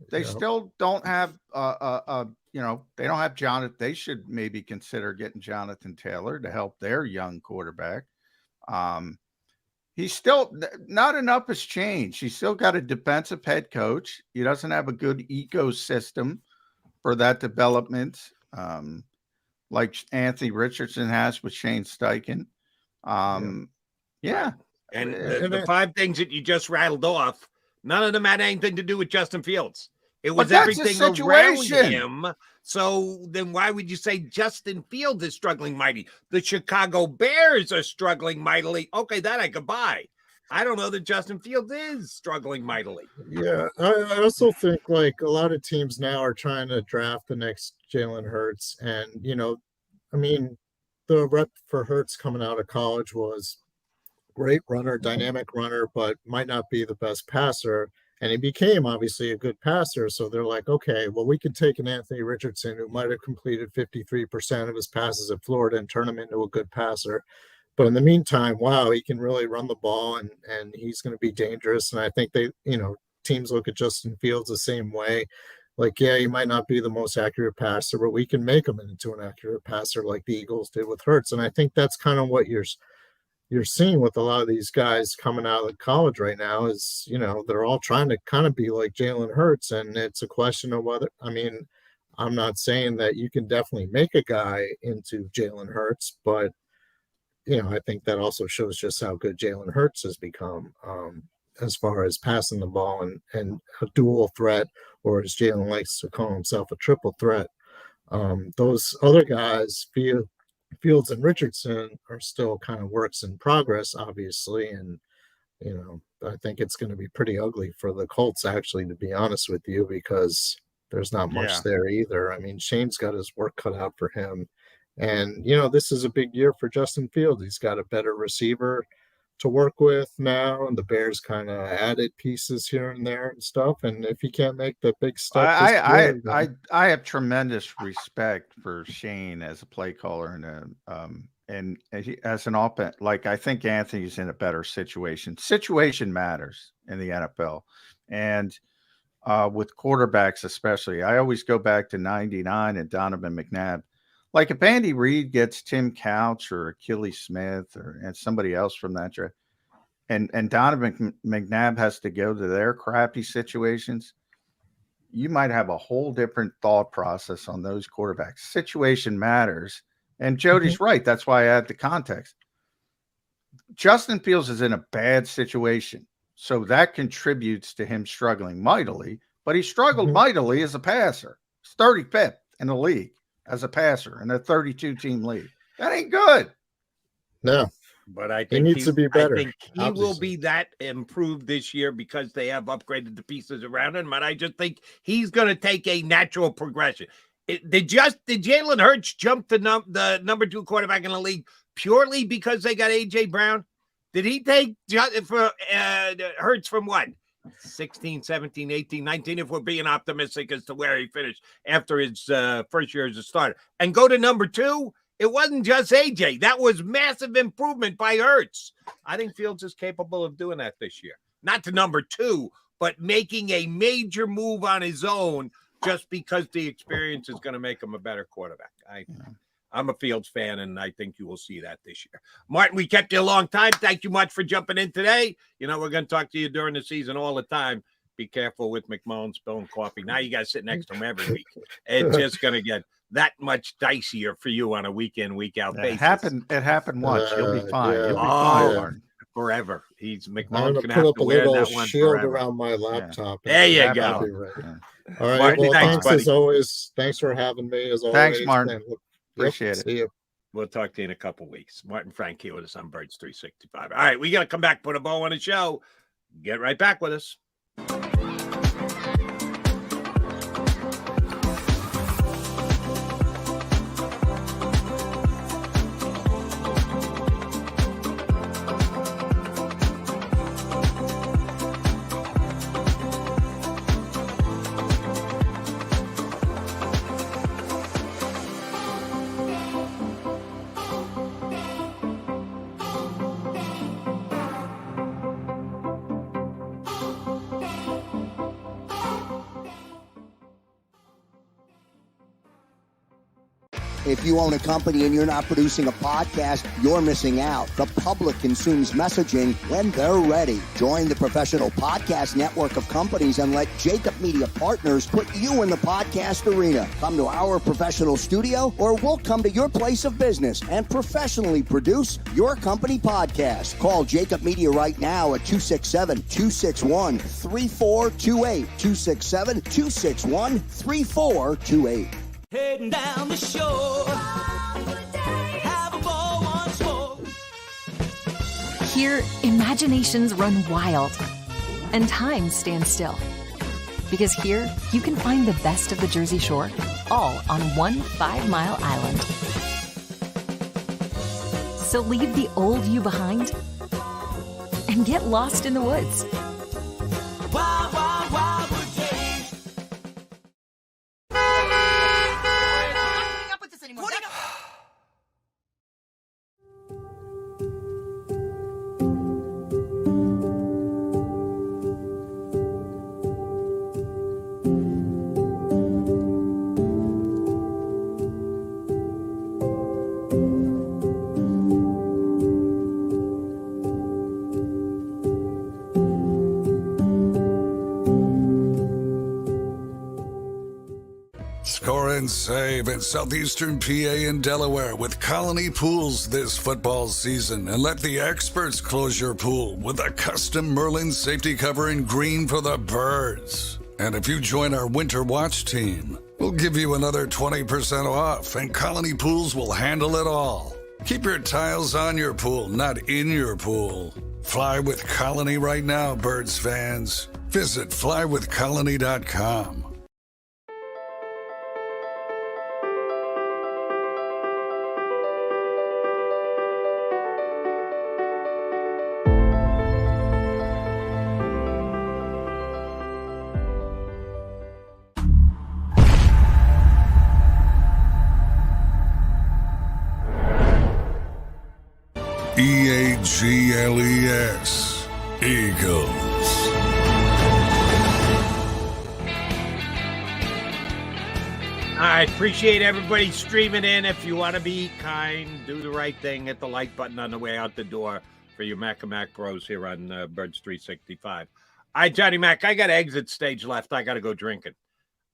They still don't have, they don't have Jonathan. They should maybe consider getting Jonathan Taylor to help their young quarterback. He's still not enough has changed. He's still got a defensive head coach. He doesn't have a good ecosystem for that development, like Anthony Richardson has with Shane Steichen. And the 5 things that you just rattled off, none of them had anything to do with Justin Fields. It was everything around him. So then why would you say Justin Fields is struggling mightily? The Chicago Bears are struggling mightily. Okay, that I could buy. I don't know that Justin Fields is struggling mightily. Yeah, I also think like a lot of teams now are trying to draft the next Jalen Hurts. And, the rep for Hurts coming out of college was great runner, dynamic runner, but might not be the best passer. And he became obviously a good passer. So they're like, okay, well, we could take an Anthony Richardson who might have completed 53% of his passes at Florida and turn him into a good passer. But in the meantime, wow, he can really run the ball and he's going to be dangerous. And I think teams look at Justin Fields the same way. Like, yeah, he might not be the most accurate passer, but we can make him into an accurate passer like the Eagles did with Hurts. And I think that's kind of what you're seeing with a lot of these guys coming out of college right now is, they're all trying to kind of be like Jalen Hurts. And it's a question of whether, I'm not saying that you can definitely make a guy into Jalen Hurts, but, I think that also shows just how good Jalen Hurts has become as far as passing the ball and a dual threat, or as Jalen likes to call himself, a triple threat. Those other guys, Fields and Richardson, are still kind of works in progress, obviously. And, I think it's going to be pretty ugly for the Colts, actually, to be honest with you, because there's not much there either. Shane's got his work cut out for him. And, this is a big year for Justin Fields. He's got a better receiver to work with now, and the Bears kind of added pieces here and there and stuff. And if he can't make the big stuff, I have tremendous respect for Shane as a play caller and as an offense. Like, I think Anthony's in a better situation. Situation matters in the NFL, and with quarterbacks especially. I always go back to '99 and Donovan McNabb. Like, if Andy Reid gets Tim Couch or Achilles Smith and somebody else from that draft, and Donovan McNabb has to go to their crappy situations, you might have a whole different thought process on those quarterbacks. Situation matters. And Jody's right. That's why I add the context. Justin Fields is in a bad situation. So that contributes to him struggling mightily, but he struggled mightily as a passer. He's 35th in the league as a passer in a 32-team league. That ain't good. No. But I think he needs to be better. I think he will be that improved this year because they have upgraded the pieces around him. But I just think he's going to take a natural progression. Did Jalen Hurts jump the number 2 quarterback in the league purely because they got A.J. Brown? Did he take Hurts from what? 16, 17, 18, 19, if we're being optimistic as to where he finished after his first year as a starter, and go to number 2? It wasn't just AJ. That was massive improvement by Hurts. I think Fields is capable of doing that this year. Not to number 2, but making a major move on his own just because the experience is going to make him a better quarterback. I'm a Fields fan, and I think you will see that this year. Martin, we kept you a long time. Thank you much for jumping in today. You know, we're going to talk to you during the season all the time. Be careful with McMullen spilling coffee. Now you got to sit next to him every week. It's just going to get that much dicier for you on a week in, week out basis. It happened once. He'll be fine. Yeah. He'll be fine. Forever. McMullen's going to put up a little shield around my laptop. There you go. All right. Martin, well, thanks buddy. as always. Thanks for having me. As always. Thanks, Martin. Appreciate it. See you. We'll talk to you in a couple weeks. Martin Frank here with us on Birds 365. All right, we got to come back, put a bow on the show. Get right back with us. If you own a company and you're not producing a podcast, you're missing out. The public consumes messaging when they're ready. Join the professional podcast network of companies and let JAKIB Media Partners put you in the podcast arena. Come to our professional studio, or we'll come to your place of business and professionally produce your company podcast. Call JAKIB Media right now at 267-261-3428. 267-261-3428. Heading down the shore. Have a ball, one smoke. Here, imaginations run wild and time stands still. Because here, you can find the best of the Jersey Shore, all on one 5-mile island. So leave the old you behind and get lost in the woods. Wild, wild, wild wood days. Score and save in southeastern PA and Delaware with Colony Pools this football season, and let the experts close your pool with a custom Merlin safety cover in green for the birds. And if you join our Winter Watch team, we'll give you another 20% off, and Colony Pools will handle it all. Keep your tiles on your pool, not in your pool. Fly with Colony right now, birds fans. Visit flywithcolony.com. EAGLES, Eagles. I appreciate everybody streaming in. If you want to be kind, do the right thing, hit the like button on the way out the door for your Mac and Mac Bros here on Birds 365. All right, Johnny Mac, I got exit stage left. I got to go drinking.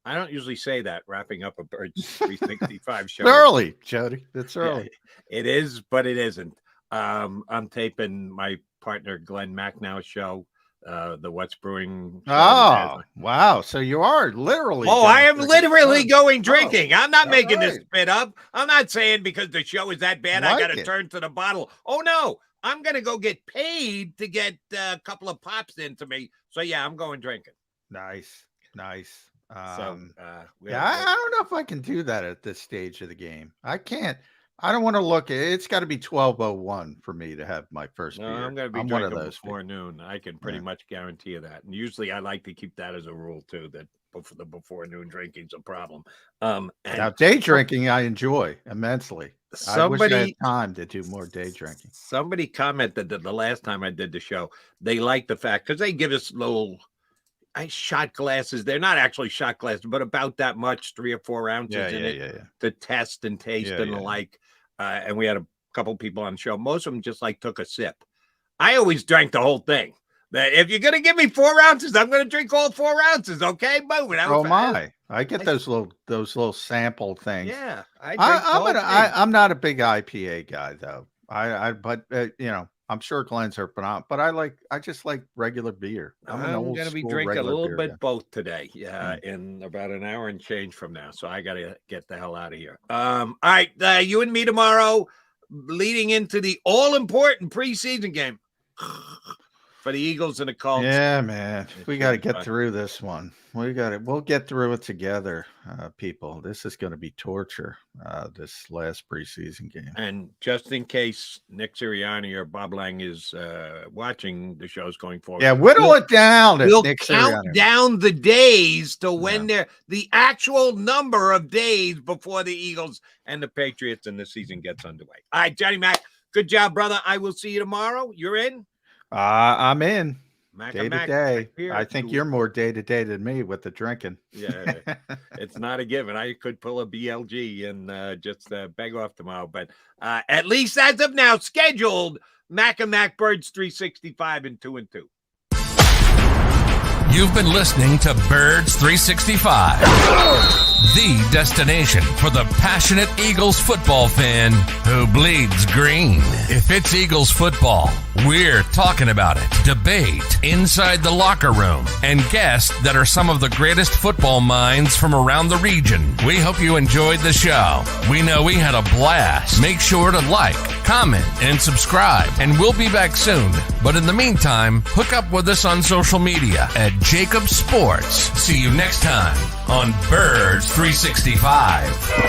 I don't usually say that wrapping up a Birds 365 show. It's early, Jody. It's early. Yeah, it is, but it isn't. I'm taping my partner Glenn Macnow's show, the What's Brewing show. Oh, wow. So you are literally. Oh, I am literally going drinking. I'm not making this bit up. I'm not saying because the show is that bad, I got to turn to the bottle. Oh, no. I'm going to go get paid to get a couple of pops into me. So, yeah, I'm going drinking. Nice. I don't know if I can do that at this stage of the game. I can't. I don't want to look at it. It's got to be 12:01 for me to have my first beer. I'm going to be drinking before noon. I can pretty much guarantee you that. And usually I like to keep that as a rule too, that the before noon drinking is a problem. Now day drinking I enjoy immensely. I wish I had time to do more day drinking. Somebody commented that the last time I did the show, they liked the fact, because they give us little shot glasses. They're not actually shot glasses, but about that much, 3 or 4 ounces in it to test and taste and the like. And we had a couple people on the show. Most of them just took a sip. I always drank the whole thing. That if you're going to give me 4 ounces, I'm going to drink all 4 ounces. Okay, move it. Oh my! I get those little sample things. Yeah, I'm not a big IPA guy though. But I'm sure Glenn's are phenomenal. But I just like regular beer. I'm going to be drinking a little bit both today. In about an hour and change from now. So I got to get the hell out of here. All right, you and me tomorrow, leading into the all-important preseason game for the Eagles and the Colts. Yeah, man. We got to get through this one. We'll get through it together, people. This is going to be torture, this last preseason game. And just in case Nick Sirianni or Bob Lang is watching the shows going forward. Yeah, whittle it down. We'll count down the days to when the actual number of days before the Eagles and the Patriots and the season gets underway. All right, Johnny Mac, good job, brother. I will see you tomorrow. You're in? I'm in. Day to day. I think you're more day to day than me with the drinking. Yeah, it's not a given. I could pull a BLG and just beg off tomorrow, but at least as of now, scheduled Mac and Mac Birds 365 and 2 and 2. You've been listening to Birds 365, the destination for the passionate Eagles football fan who bleeds green. If it's Eagles football, we're talking about it. Debate inside the locker room and guests that are some of the greatest football minds from around the region. We hope you enjoyed the show. We know we had a blast. Make sure to like, comment, and subscribe, and we'll be back soon. But in the meantime, hook up with us on social media at JAKIB Sports. See you next time on Birds 365.